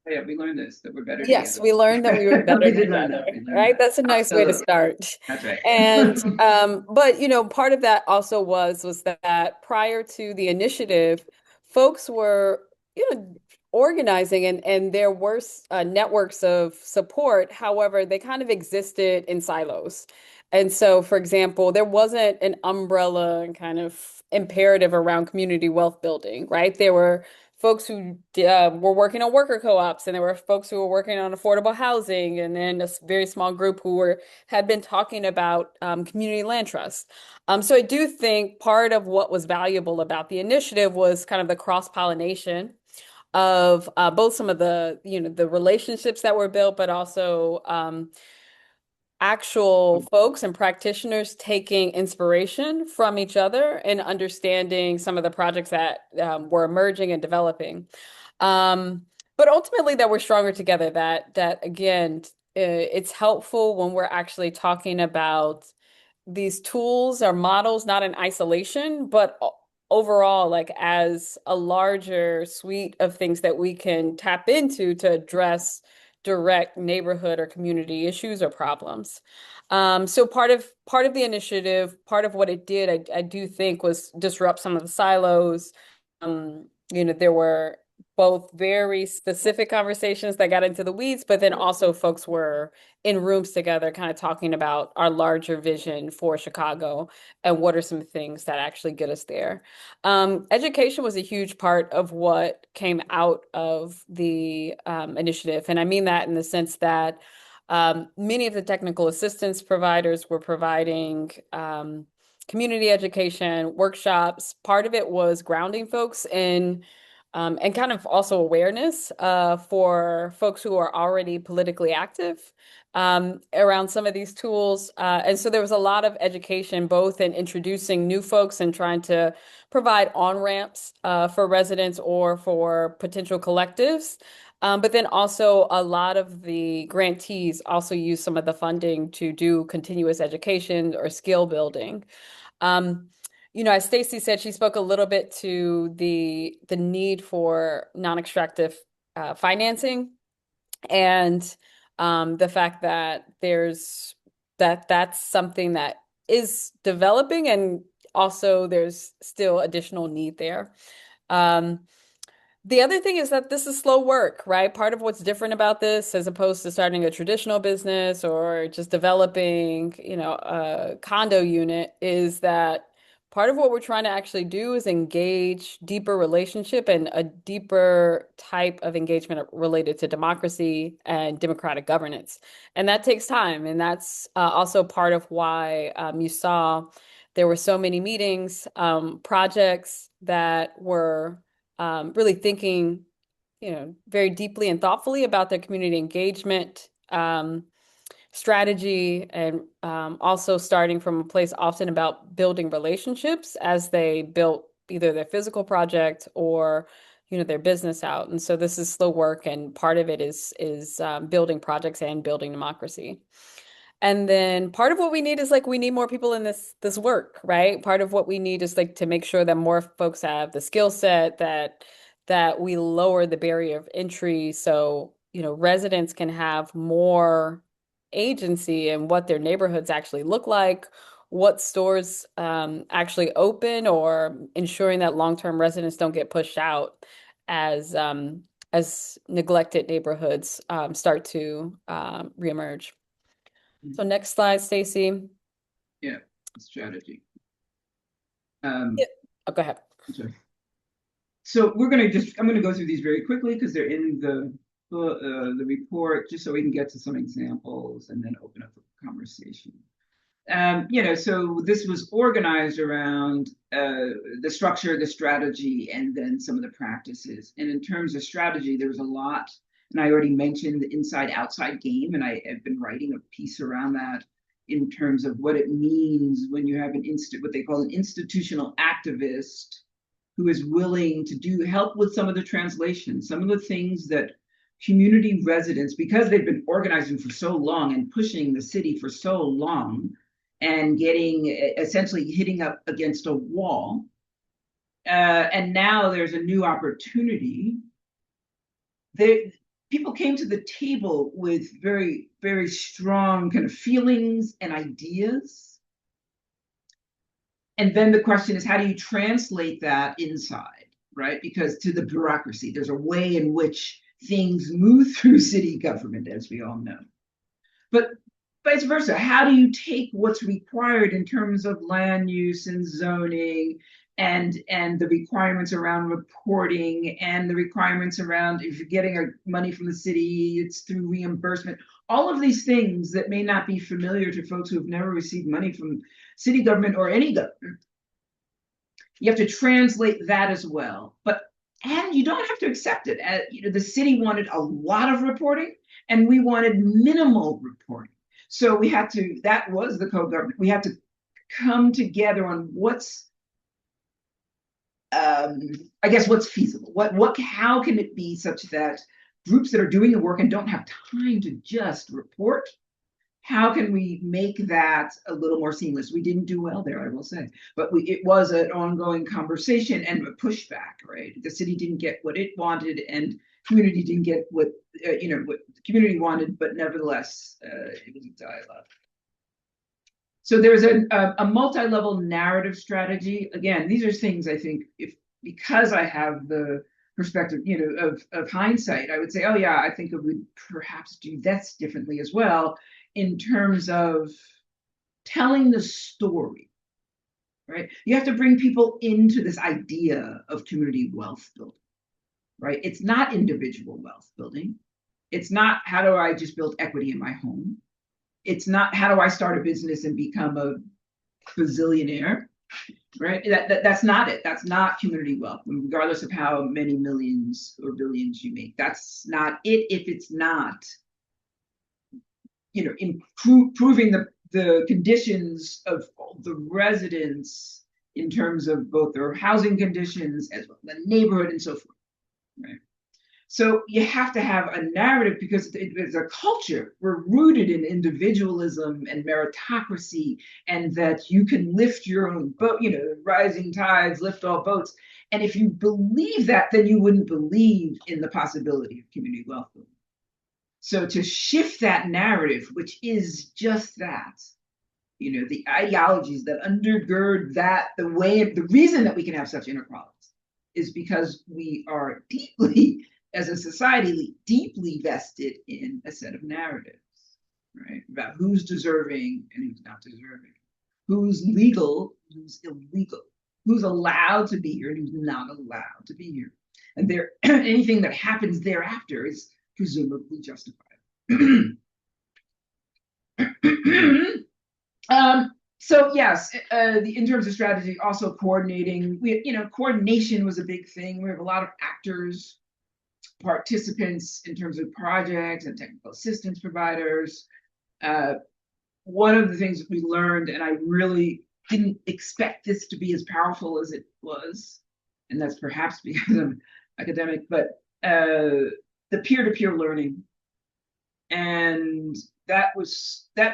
Yeah, we learned this, that we're better Yes, together. we learned that we were better We did learn together, that. We learned right? that. That's a nice way to Absolutely. start. That's right. And but part of that also was that prior to the initiative, folks were, organizing and there were networks of support. However, they kind of existed in silos. And so, for example, there wasn't an umbrella and kind of imperative around community wealth building, right? There were folks who were working on worker co-ops, and there were folks who were working on affordable housing, and then a very small group who had been talking about community land trust. So I do think part of what was valuable about the initiative was kind of the cross-pollination of both some of the relationships that were built, but also actual folks and practitioners taking inspiration from each other and understanding some of the projects that were emerging and developing. But ultimately, that we're stronger together. That again, it's helpful when we're actually talking about these tools or models, not in isolation, but overall, like as a larger suite of things that we can tap into to address direct neighborhood or community issues or problems. So part of the initiative, part of what it did, I do think was disrupt some of the silos. There were both very specific conversations that got into the weeds, but then also folks were in rooms together, kind of talking about our larger vision for Chicago and what are some things that actually get us there. Education was a huge part of what came out of the initiative. And I mean that in the sense that many of the technical assistance providers were providing community education, workshops. Part of it was grounding folks in and kind of also awareness for folks who are already politically active around some of these tools. And so there was a lot of education, both in introducing new folks and trying to provide on-ramps for residents or for potential collectives. But then also a lot of the grantees also use some of the funding to do continuous education or skill building. Um, as Stacey said, she spoke a little bit to the need for non-extractive financing and the fact that that's something that is developing and also there's still additional need there. Um, the other thing is that this is slow work, right? Part of what's different about this, as opposed to starting a traditional business or just developing, a condo unit, is that part of what we're trying to actually do is engage deeper relationship and a deeper type of engagement related to democracy and democratic governance. And that takes time. And that's also part of why you saw there were so many meetings, projects that were really thinking, very deeply and thoughtfully about their community engagement strategy, and also starting from a place often about building relationships as they built either their physical project or their business out. And so this is slow work, and part of it is building projects and building democracy. And then part of what we need is we need more people in this work, right? Part of what we need is to make sure that more folks have the skill set, that we lower the barrier of entry so, residents can have more agency in what their neighborhoods actually look like, what stores actually open, or ensuring that long-term residents don't get pushed out as neglected neighborhoods start to reemerge. So next slide, Stacey. Yeah, strategy. Yeah. Oh, go ahead. Sorry. So I'm going to go through these very quickly because they're in the report, just so we can get to some examples and then open up the conversation. So this was organized around the structure, the strategy, and then some of the practices. And in terms of strategy, there was a lot, and I already mentioned the inside-outside game, and I have been writing a piece around that in terms of what it means when you have what they call an institutional activist who is willing to help with some of the translation, some of the things that community residents, because they've been organizing for so long and pushing the city for so long and getting essentially hitting up against a wall. And now there's a new opportunity. People came to the table with very, very strong kind of feelings and ideas. And then the question is, how do you translate that inside, right? Because to the bureaucracy, there's a way in which things move through city government, as we all know. But vice versa, how do you take what's required in terms of land use and zoning and the requirements around reporting and the requirements around if you're getting money from the city, it's through reimbursement, all of these things that may not be familiar to folks who have never received money from city government or any government. You have to translate that as well. And you don't have to accept it. The city wanted a lot of reporting and we wanted minimal reporting. So we had to, that was the co-government. We had to come together on what's, I guess, what's feasible. How can it be such that groups that are doing the work and don't have time to just report, how can we make that a little more seamless? We didn't do well there, I will say, but it was an ongoing conversation and a pushback, right? The city didn't get what it wanted and community didn't get what what the community wanted, but nevertheless, it was a dialogue. So there's a multi-level narrative strategy. Again, these are things I think because I have the perspective, of hindsight, I would say, oh yeah, I think I would perhaps do this differently as well in terms of telling the story, right? You have to bring people into this idea of community wealth building, right? It's not individual wealth building. It's not how do I just build equity in my home. It's not how do I start a business and become a bazillionaire, right? That's not it. That's not community wealth, regardless of how many millions or billions you make. That's not it if it's not, improving the conditions of the residents in terms of both their housing conditions as well as the neighborhood and so forth, right? So you have to have a narrative because it's a culture. We're rooted in individualism and meritocracy, and that you can lift your own boat, rising tides lift all boats. And if you believe that, then you wouldn't believe in the possibility of community wealth building. So to shift that narrative, which is just that, the ideologies that undergird that, the reason that we can have such inequalities is because we are deeply, as a society, deeply vested in a set of narratives, right? About who's deserving and who's not deserving, who's legal, who's illegal, who's allowed to be here and who's not allowed to be here. And anything that happens thereafter is presumably justified. So yes, in terms of strategy, also coordinating. Coordination was a big thing. We have a lot of actors, participants in terms of projects and technical assistance providers. One of the things that we learned, and I really didn't expect this to be as powerful as it was, and that's perhaps because I'm academic, but the peer-to-peer learning. And that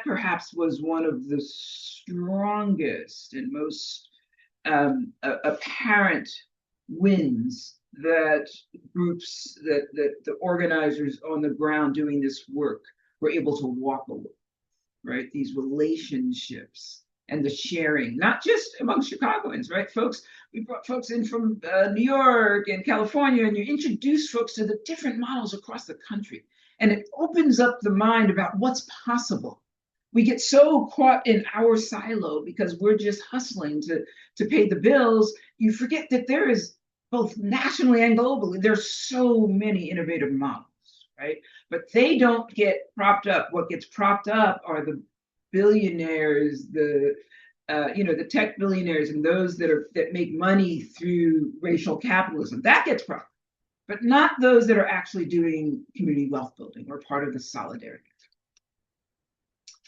perhaps was one of the strongest and most apparent wins that groups, that the organizers on the ground doing this work were able to walk away, right? These relationships and the sharing, not just among Chicagoans, right? We brought folks in from New York and California, and you introduce folks to the different models across the country. And it opens up the mind about what's possible. We get so caught in our silo because we're just hustling to pay the bills. You forget that there is, both nationally and globally, there's so many innovative models, right? But they don't get propped up. What gets propped up are the billionaires, the tech billionaires, and those that make money through racial capitalism. That gets propped up, but not those that are actually doing community wealth building or part of the solidarity.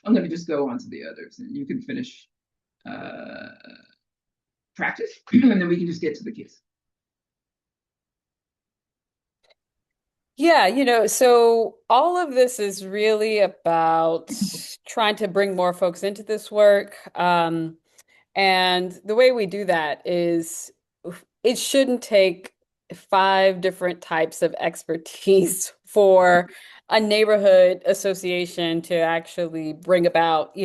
I'm going to just go on to the others, and you can finish practice, and then we can just get to the case. Yeah, so all of this is really about trying to bring more folks into this work. And the way we do that is it shouldn't take five different types of expertise for a neighborhood association to actually bring about,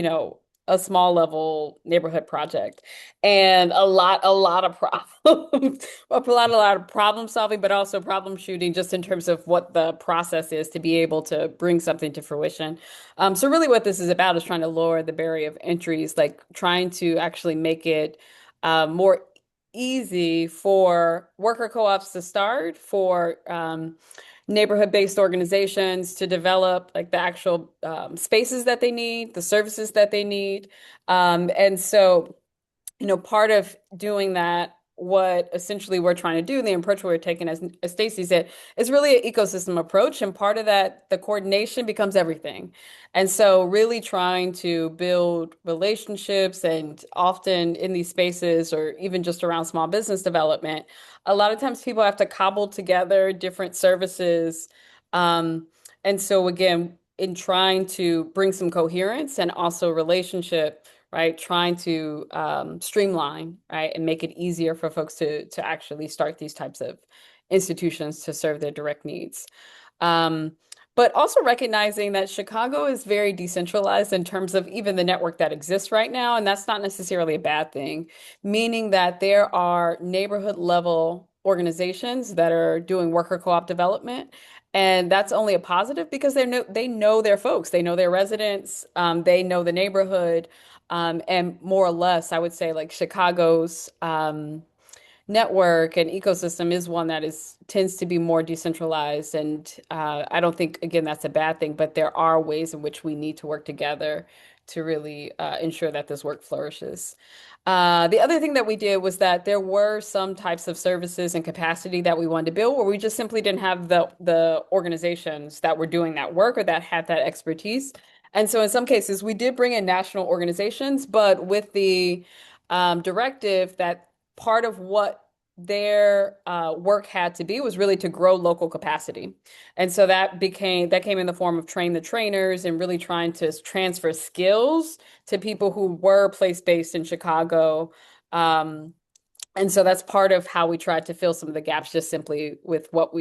a small level neighborhood project and a lot of problems, a lot of problem solving, but also problem shooting just in terms of what the process is to be able to bring something to fruition. So really what this is about is trying to lower the barrier of entries, like trying to actually make it more easy for worker co-ops to start, for neighborhood-based organizations to develop like the actual spaces that they need, the services that they need. And so part of doing that, what essentially we're trying to do, the approach we're taking, as Stacey said, is really an ecosystem approach. And part of that, the coordination becomes everything. And so really trying to build relationships and often in these spaces or even just around small business development, a lot of times people have to cobble together different services. Um, and so again, in trying to bring some coherence and also relationship, right? Trying to streamline, right, and make it easier for folks to actually start these types of institutions to serve their direct needs. Um, but also recognizing that Chicago is very decentralized in terms of even the network that exists right now, and that's not necessarily a bad thing, meaning that there are neighborhood level organizations that are doing worker co-op development. And that's only a positive because they know their folks, they know their residents, they know the neighborhood, and more or less, I would say like Chicago's network and ecosystem is one that is tends to be more decentralized. And I don't think, again, that's a bad thing, but there are ways in which we need to work together to really ensure that this work flourishes. The other thing that we did was that there were some types of services and capacity that we wanted to build where we just simply didn't have the organizations that were doing that work or that had that expertise. And so in some cases, we did bring in national organizations, but with the directive that part of what their work had to be was really to grow local capacity. And so that came in the form of train the trainers and really trying to transfer skills to people who were place-based in Chicago. And so that's part of how we tried to fill some of the gaps just simply with what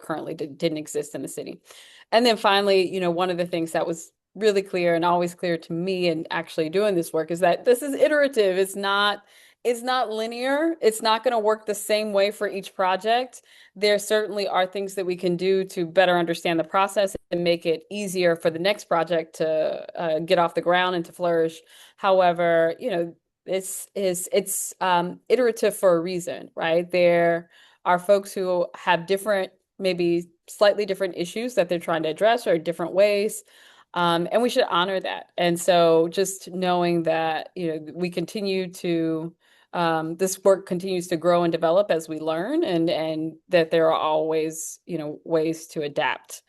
currently didn't exist in the city. And then finally, one of the things that was really clear and always clear to me in actually doing this work is that this is iterative. It's not linear. It's not going to work the same way for each project. There certainly are things that we can do to better understand the process and make it easier for the next project to get off the ground and to flourish. However, it's iterative for a reason, right? There are folks who have different, maybe slightly different issues that they're trying to address or different ways. And we should honor that. And so just knowing that, we continue to this work continues to grow and develop as we learn and that there are always, ways to adapt.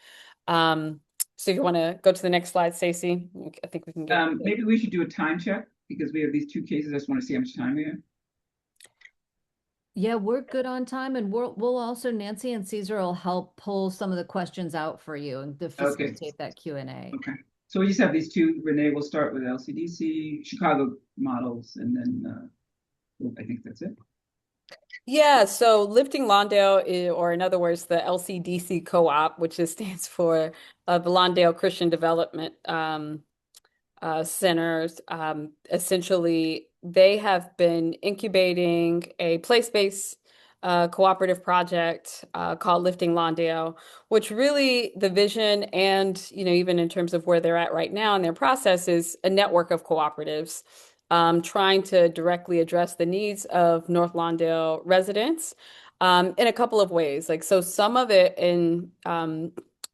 So if you want to go to the next slide, Stacey, I think we can get. Maybe we should do a time check because we have these two cases. I just want to see how much time we have. Yeah, we're good on time, and we'll also, Nancy and Caesar will help pull some of the questions out for you and to Okay. facilitate that Q&A. Okay. So we just have these two. Renee, we'll start with LCDC, Chicago models, and then I think that's it. Yeah, so Lifting Lawndale, or in other words, the LCDC Co-op, which stands for the Lawndale Christian Development Centers. Essentially, they have been incubating a place-based cooperative project called Lifting Lawndale, which really the vision and, even in terms of where they're at right now in their process is a network of cooperatives trying to directly address the needs of North Lawndale residents in a couple of ways. Like, so some of it in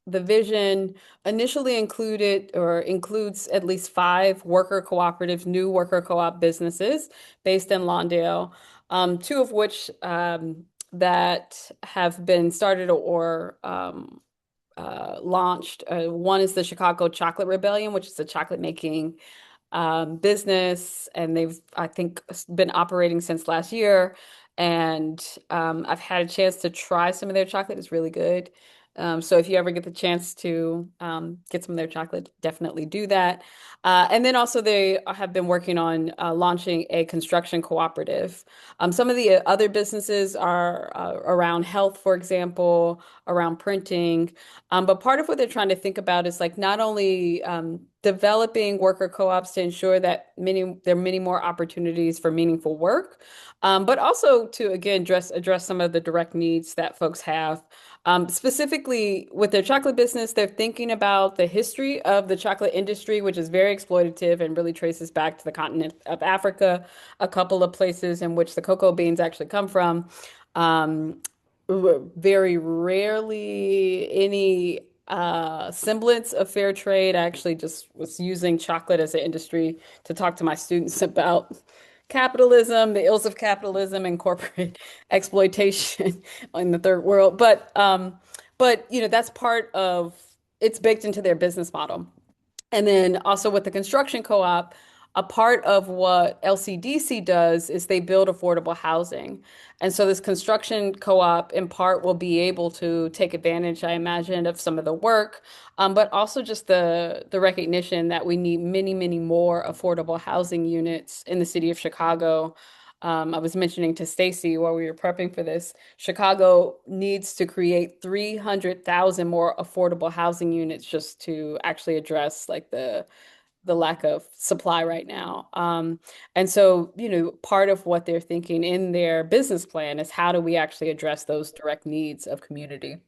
the vision initially included or includes at least five worker cooperatives, new worker co-op businesses based in Lawndale, two of which that have been started or launched. One is the Chicago Chocolate Rebellion, which is a chocolate making business, and they've, I think, been operating since last year. And I've had a chance to try some of their chocolate. It's really good. So if you ever get the chance to get some of their chocolate, definitely do that. And then also they have been working on launching a construction cooperative. Some of the other businesses are around health, for example, around printing. But part of what they're trying to think about is like not only developing worker co-ops to ensure that there are many more opportunities for meaningful work, but also to again address some of the direct needs that folks have. Specifically with their chocolate business, they're thinking about the history of the chocolate industry, which is very exploitative and really traces back to the continent of Africa, a couple of places in which the cocoa beans actually come from. Um, Very rarely any semblance of fair trade. I actually just was using chocolate as an industry to talk to my students about capitalism, the ills of capitalism and corporate exploitation in the third world. But you know, that's part of it's baked into their business model. And then also with the construction co-op, a part of what LCDC does is they build affordable housing. And so this construction co-op in part will be able to take advantage, I imagine, of some of the work, but also just the recognition that we need many, many more affordable housing units in the city of Chicago. I was mentioning to Stacey while we were prepping for this, Chicago needs to create 300,000 more affordable housing units just to actually address like the lack of supply right now. And so, you know, part of what they're thinking in their business plan is how do we actually address those direct needs of community?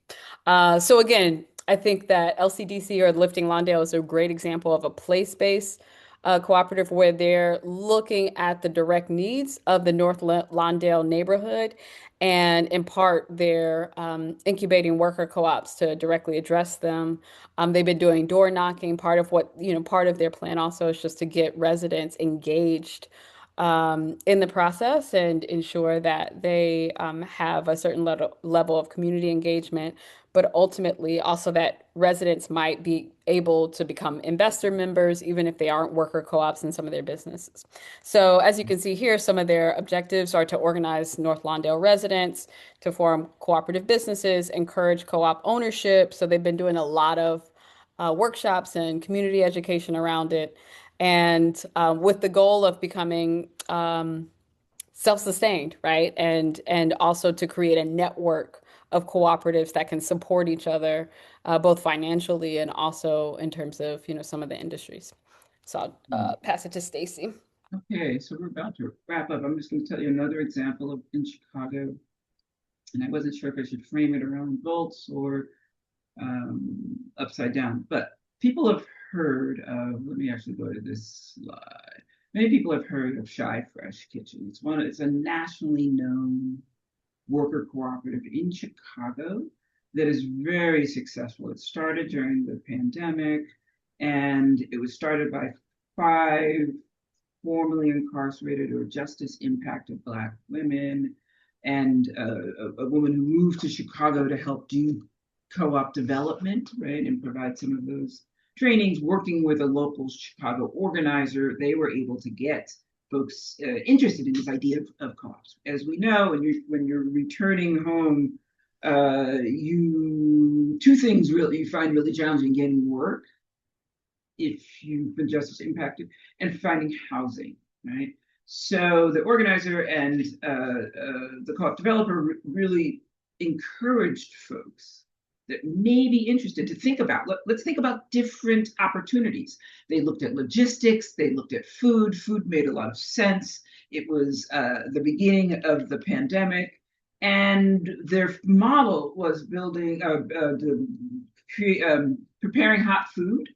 So again, I think that LCDC or Lifting Lawndale is a great example of a place-based cooperative where they're looking at the direct needs of the North Lawndale neighborhood, and in part they're incubating worker co-ops to directly address them. They've been doing door knocking. Part of what, you know, part of their plan also is just to get residents engaged in the process and ensure that they have a certain level of community engagement, but ultimately also that residents might be able to become investor members, even if they aren't worker co-ops in some of their businesses. So as you can see here, some of their objectives are to organize North Lawndale residents, to form cooperative businesses, encourage co-op ownership. So they've been doing a lot of workshops and community education around it, and with the goal of becoming self-sustained, right? And also to create a network of cooperatives that can support each other, both financially and also in terms of, you know, some of the industries. So I'll pass it to Stacey. Okay, so we're about to wrap up. I'm just going to tell you another example of in Chicago, and I wasn't sure if I should frame it around volts or upside down, but people have heard of, let me actually go to this slide. Many people have heard of Shy Fresh Kitchen. It's a nationally known worker cooperative in Chicago that is very successful. It started during the pandemic, and it was started by 5 formerly incarcerated or justice impacted Black women, and a woman who moved to Chicago to help do co-op development, right, and provide some of those trainings. Working with a local Chicago organizer, they were able to get folks interested in this idea of co-ops. As we know, when you're returning home, you two things really you find really challenging: getting work if you've been justice impacted, and finding housing, right? So the organizer and the co-op developer really encouraged folks that may be interested to think about, let's think about different opportunities. They looked at logistics, they looked at food. Food made a lot of sense. It was the beginning of the pandemic, and their model was preparing hot food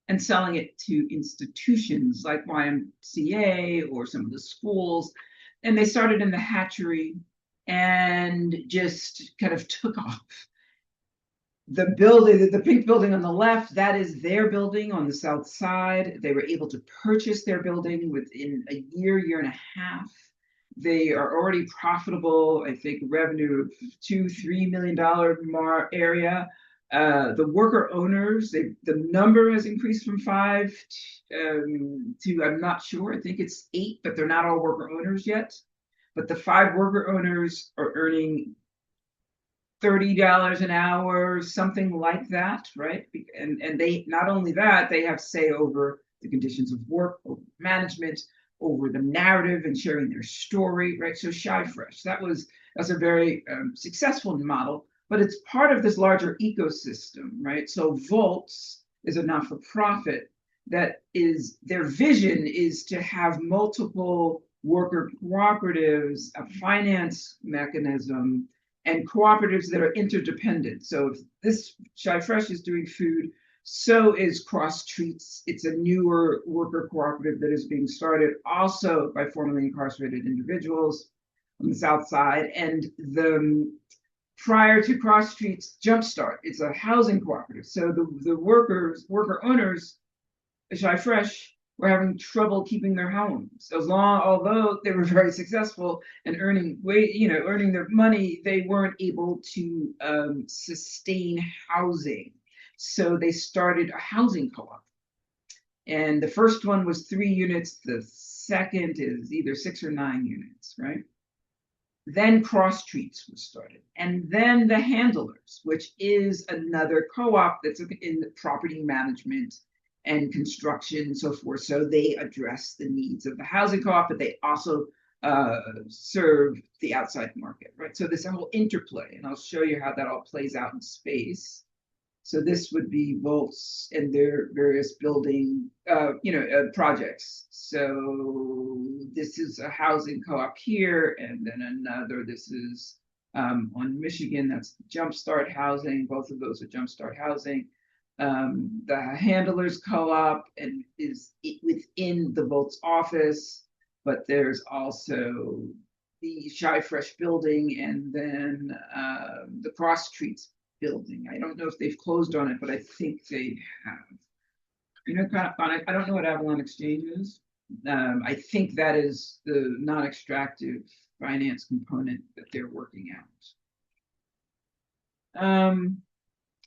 and selling it to institutions like YMCA or some of the schools. And they started in the hatchery and just kind of took off. The building, the pink building on the left, that is their building on the south side. They were able to purchase their building within a year and a half. They are already profitable, I think revenue of $2-3 million area. The worker owners, the number has increased from 5 to, I'm not sure, I think it's 8, but they're not all worker owners yet. But the 5 worker owners are earning $30 an hour, something like that, right? And they, not only that, they have say over the conditions of work, over management, over the narrative and sharing their story, right? So Shy Fresh, that's a very successful model, but it's part of this larger ecosystem, right? So Volts is a not-for-profit that is, their vision is to have multiple worker cooperatives, a finance mechanism, and cooperatives that are interdependent. So if this Shy Fresh is doing food, so is Cross Treats. It's a newer worker cooperative that is being started also by formerly incarcerated individuals on the South Side. And the prior to Cross Street's Jumpstart, it's a housing cooperative. So the worker owners, Shy Fresh, were having trouble keeping their homes. Although they were very successful and earning their money, they weren't able to sustain housing. So they started a housing co-op. And the first one was 3 units. The second is either 6 or 9 units, right? Then Cross Streets was started. And then the Handlers, which is another co-op that's in the property management and construction and so forth. So they address the needs of the housing co-op, but they also serve the outside market, right? So this whole interplay, and I'll show you how that all plays out in space. So this would be Volts and their various building, projects. So this is a housing co-op here, and then another. This is on Michigan. That's Jumpstart Housing. Both of those are Jumpstart Housing. The Handlers Co-op and is within the Volts office, but there's also the Shy Fresh building, and then the Cross Streets building. I don't know if they've closed on it, but I think they have. I don't know what Avalon Exchange is. I think that is the non-extractive finance component that they're working out.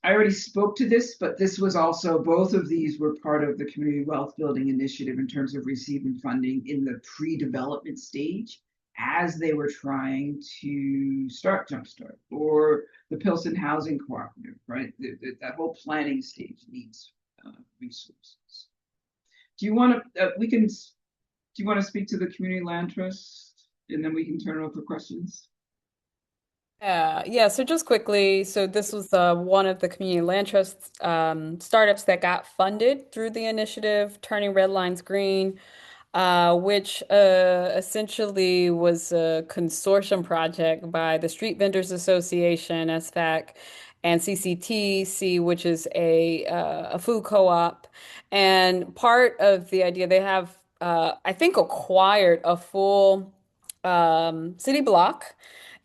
I already spoke to this, but this was also, both of these were part of the Community Wealth Building Initiative in terms of receiving funding in the pre-development stage as they were trying to start Jumpstart, or the Pilsen Housing Cooperative, right? That whole planning stage needs resources. Do you want to speak to the Community Land Trust, and then we can turn it over for questions? Yeah. So just quickly, so this was one of the community land trust startups that got funded through the initiative, Turning Red Lines Green, which essentially was a consortium project by the Street Vendors Association, SFAC, and CCTC, which is a food co-op. And part of the idea, they have, I think, acquired a full city block.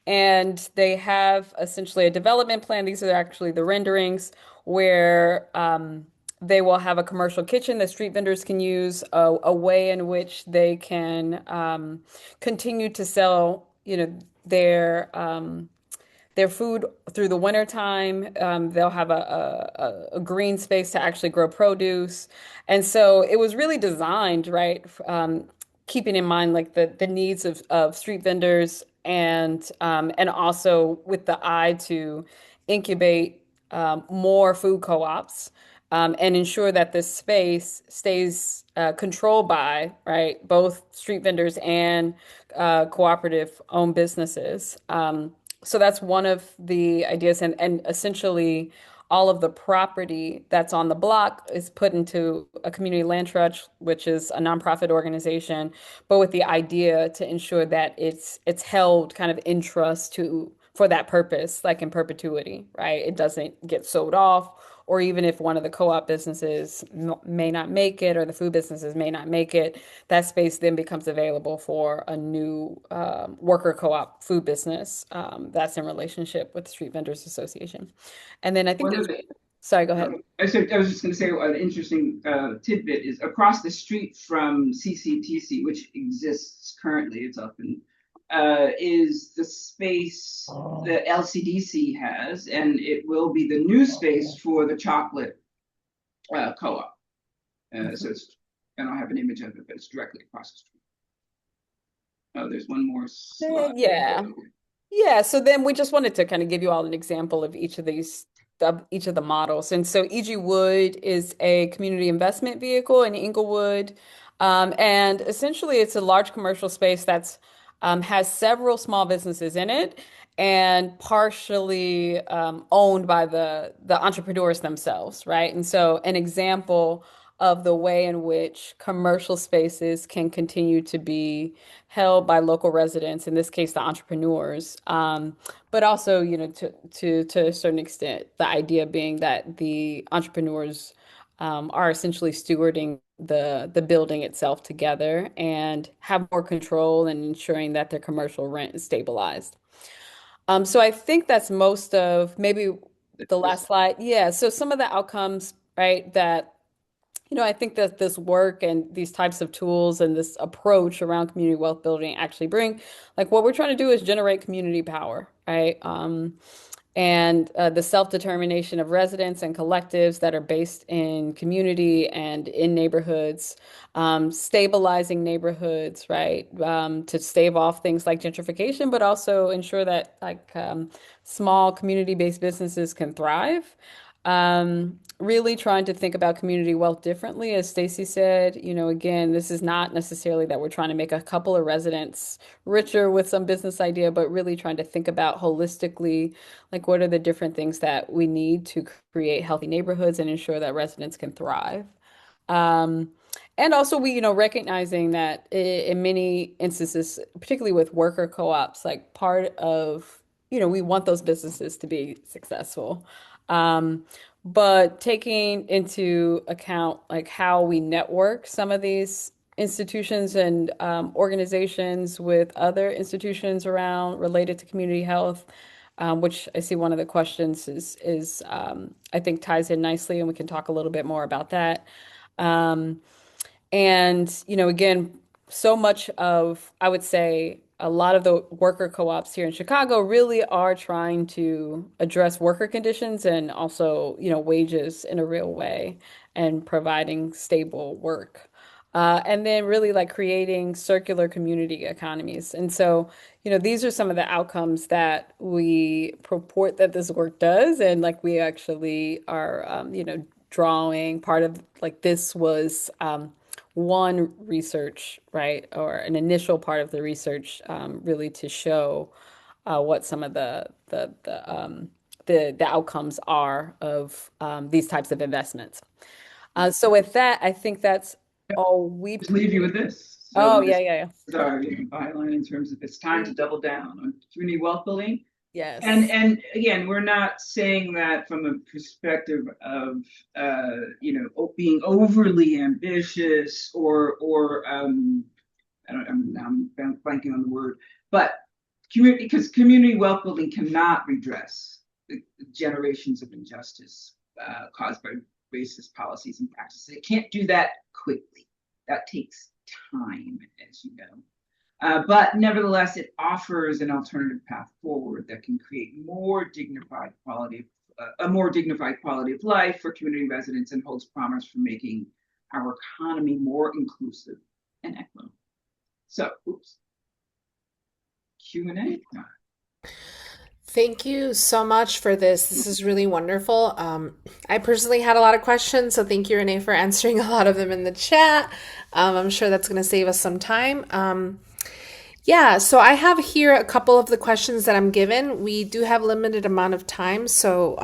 And they have essentially a development plan. These are actually the renderings where they will have a commercial kitchen that street vendors can use, a way in which they can continue to sell, their food through the winter time. They'll have a green space to actually grow produce. And so it was really designed, right? Keeping in mind like the needs of street vendors and also with the eye to incubate more food co-ops and ensure that this space stays controlled by, right, both street vendors and cooperative owned businesses. So that's one of the ideas, and essentially all of the property that's on the block is put into a community land trust, which is a nonprofit organization, but with the idea to ensure that it's held kind of in trust to for that purpose, like in perpetuity, right? It doesn't get sold off, or even if one of the co-op businesses may not make it, or the food businesses may not make it, that space then becomes available for a new worker co-op food business that's in relationship with the Street Vendors Association. And then I think One of there's, the sorry, go ahead. I was just going to say an interesting tidbit is across the street from CCTC, which exists currently, it's up in, is the space that LCDC has, and it will be the new space for the chocolate co-op. So I don't have an image of it, but it's directly across the street. Oh, there's one more slide. Yeah. Yeah, so then we just wanted to kind of give you all an example of each of each of the models. And so EG Wood is a community investment vehicle in Inglewood. And essentially it's a large commercial space that's has several small businesses in it and partially owned by the entrepreneurs themselves, right? And so an example of the way in which commercial spaces can continue to be held by local residents, in this case, the entrepreneurs. But also, to a certain extent, the idea being that the entrepreneurs are essentially stewarding the building itself together and have more control and ensuring that their commercial rent is stabilized. So I think that's most of maybe the last slide. Yeah. So some of the outcomes, right, that I think that this work and these types of tools and this approach around community wealth building actually bring, like what we're trying to do is generate community power, right? And the self-determination of residents and collectives that are based in community and in neighborhoods, stabilizing neighborhoods, right? To stave off things like gentrification, but also ensure that small community-based businesses can thrive. Really trying to think about community wealth differently. As Stacey said, again, this is not necessarily that we're trying to make a couple of residents richer with some business idea, but really trying to think about holistically, like what are the different things that we need to create healthy neighborhoods and ensure that residents can thrive. Um, and also we, recognizing that in many instances, particularly with worker co-ops, like part of, we want those businesses to be successful. Um, but taking into account like how we network some of these institutions and organizations with other institutions around related to community health, which I see one of the questions is I think ties in nicely, and we can talk a little bit more about that. Um, and, again, so much of, I would say, a lot of the worker co-ops here in Chicago really are trying to address worker conditions and also, wages in a real way and providing stable work. And then really like creating circular community economies. And so, these are some of the outcomes that we purport that this work does. And like we actually are, drawing part of like this was one research, right, or an initial part of the research, really to show what some of the outcomes are of these types of investments. So with that, I think that's all we. Just leave you with this. Oh So yeah, this yeah, yeah. is our byline in terms of it's time to double down on community wealth building. And Yes. again, we're not saying that from a perspective of being overly ambitious or I don't I'm blanking on the word, but community because community wealth building cannot redress the generations of injustice caused by racist policies and practices. It can't do that quickly. That takes time, as you know. But nevertheless, it offers an alternative path forward that can create a more dignified quality of life for community residents and holds promise for making our economy more inclusive and equitable. So, Q&A. Thank you so much for this. This is really wonderful. I personally had a lot of questions, so thank you, Renee, for answering a lot of them in the chat. I'm sure that's going to save us some time. Yeah, so I have here a couple of the questions that I'm given. We do have limited amount of time, so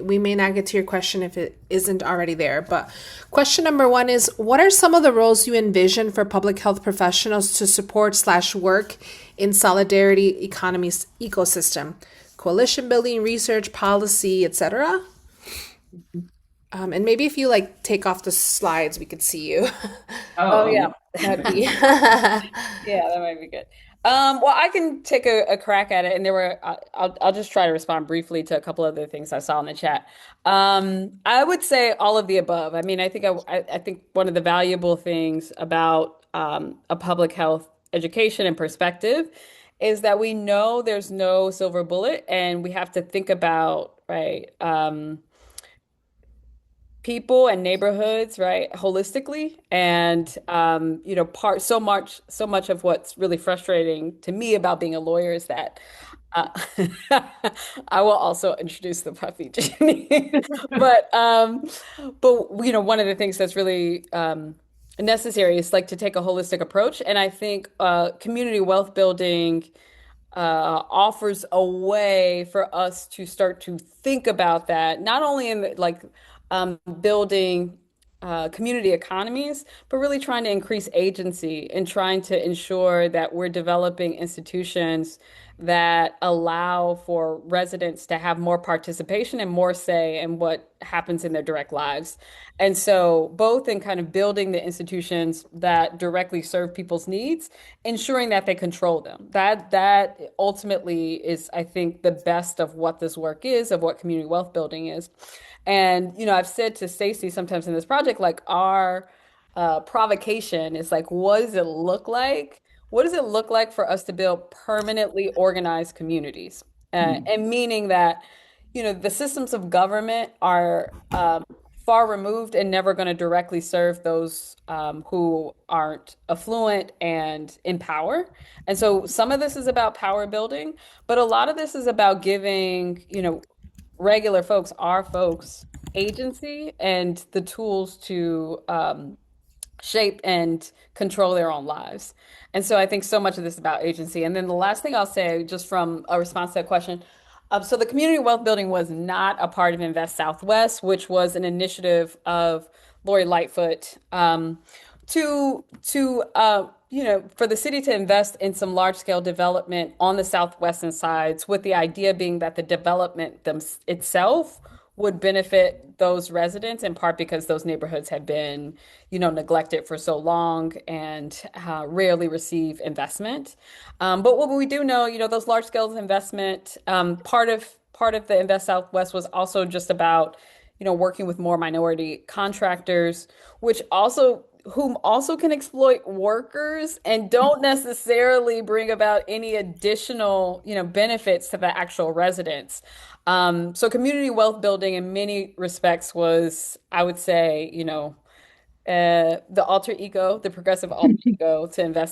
we may not get to your question if it isn't already there. But question number one is, what are some of the roles you envision for public health professionals to support/work in solidarity economy's ecosystem? Coalition building, research, policy, etc. And maybe if you like take off the slides, we could see you. Oh yeah. That'd be Yeah, that might be good. Well, I can take a crack at it, and there were. I'll just try to respond briefly to a couple of the things I saw in the chat. I would say all of the above. I mean, I think one of the valuable things about a public health education and perspective is that we know there's no silver bullet, and we have to think about, right. people and neighborhoods, right, holistically. And so much of what's really frustrating to me about being a lawyer is that uh, I will also introduce the puffy Jenny. But one of the things that's really necessary is like to take a holistic approach. And I think community wealth building offers a way for us to start to think about that, not only in building community economies, but really trying to increase agency and trying to ensure that we're developing institutions that allow for residents to have more participation and more say in what happens in their direct lives. And so, both in kind of building the institutions that directly serve people's needs, ensuring that they control them. That ultimately is, I think, the best of what this work is, of what community wealth building is. And, I've said to Stacey sometimes in this project, like our provocation is like, what does it look like? What does it look like for us to build permanently organized communities? And meaning that, the systems of government are far removed and never going to directly serve those who aren't affluent and in power. And so some of this is about power building, but a lot of this is about giving, regular folks, our folks, agency and the tools to shape and control their own lives. And so I think so much of this is about agency. And then the last thing I'll say, just from a response to that question, so the community wealth building was not a part of Invest Southwest, which was an initiative of Lori Lightfoot for the city to invest in some large scale development on the southwestern sides, with the idea being that the development itself would benefit those residents in part because those neighborhoods had been, neglected for so long and rarely receive investment. But what we do know, those large scale investment, part of the Invest Southwest was also just about, working with more minority contractors, which also whom also can exploit workers and don't necessarily bring about any additional, benefits to the actual residents. So community wealth building in many respects was, I would say, the progressive alter ego to Invest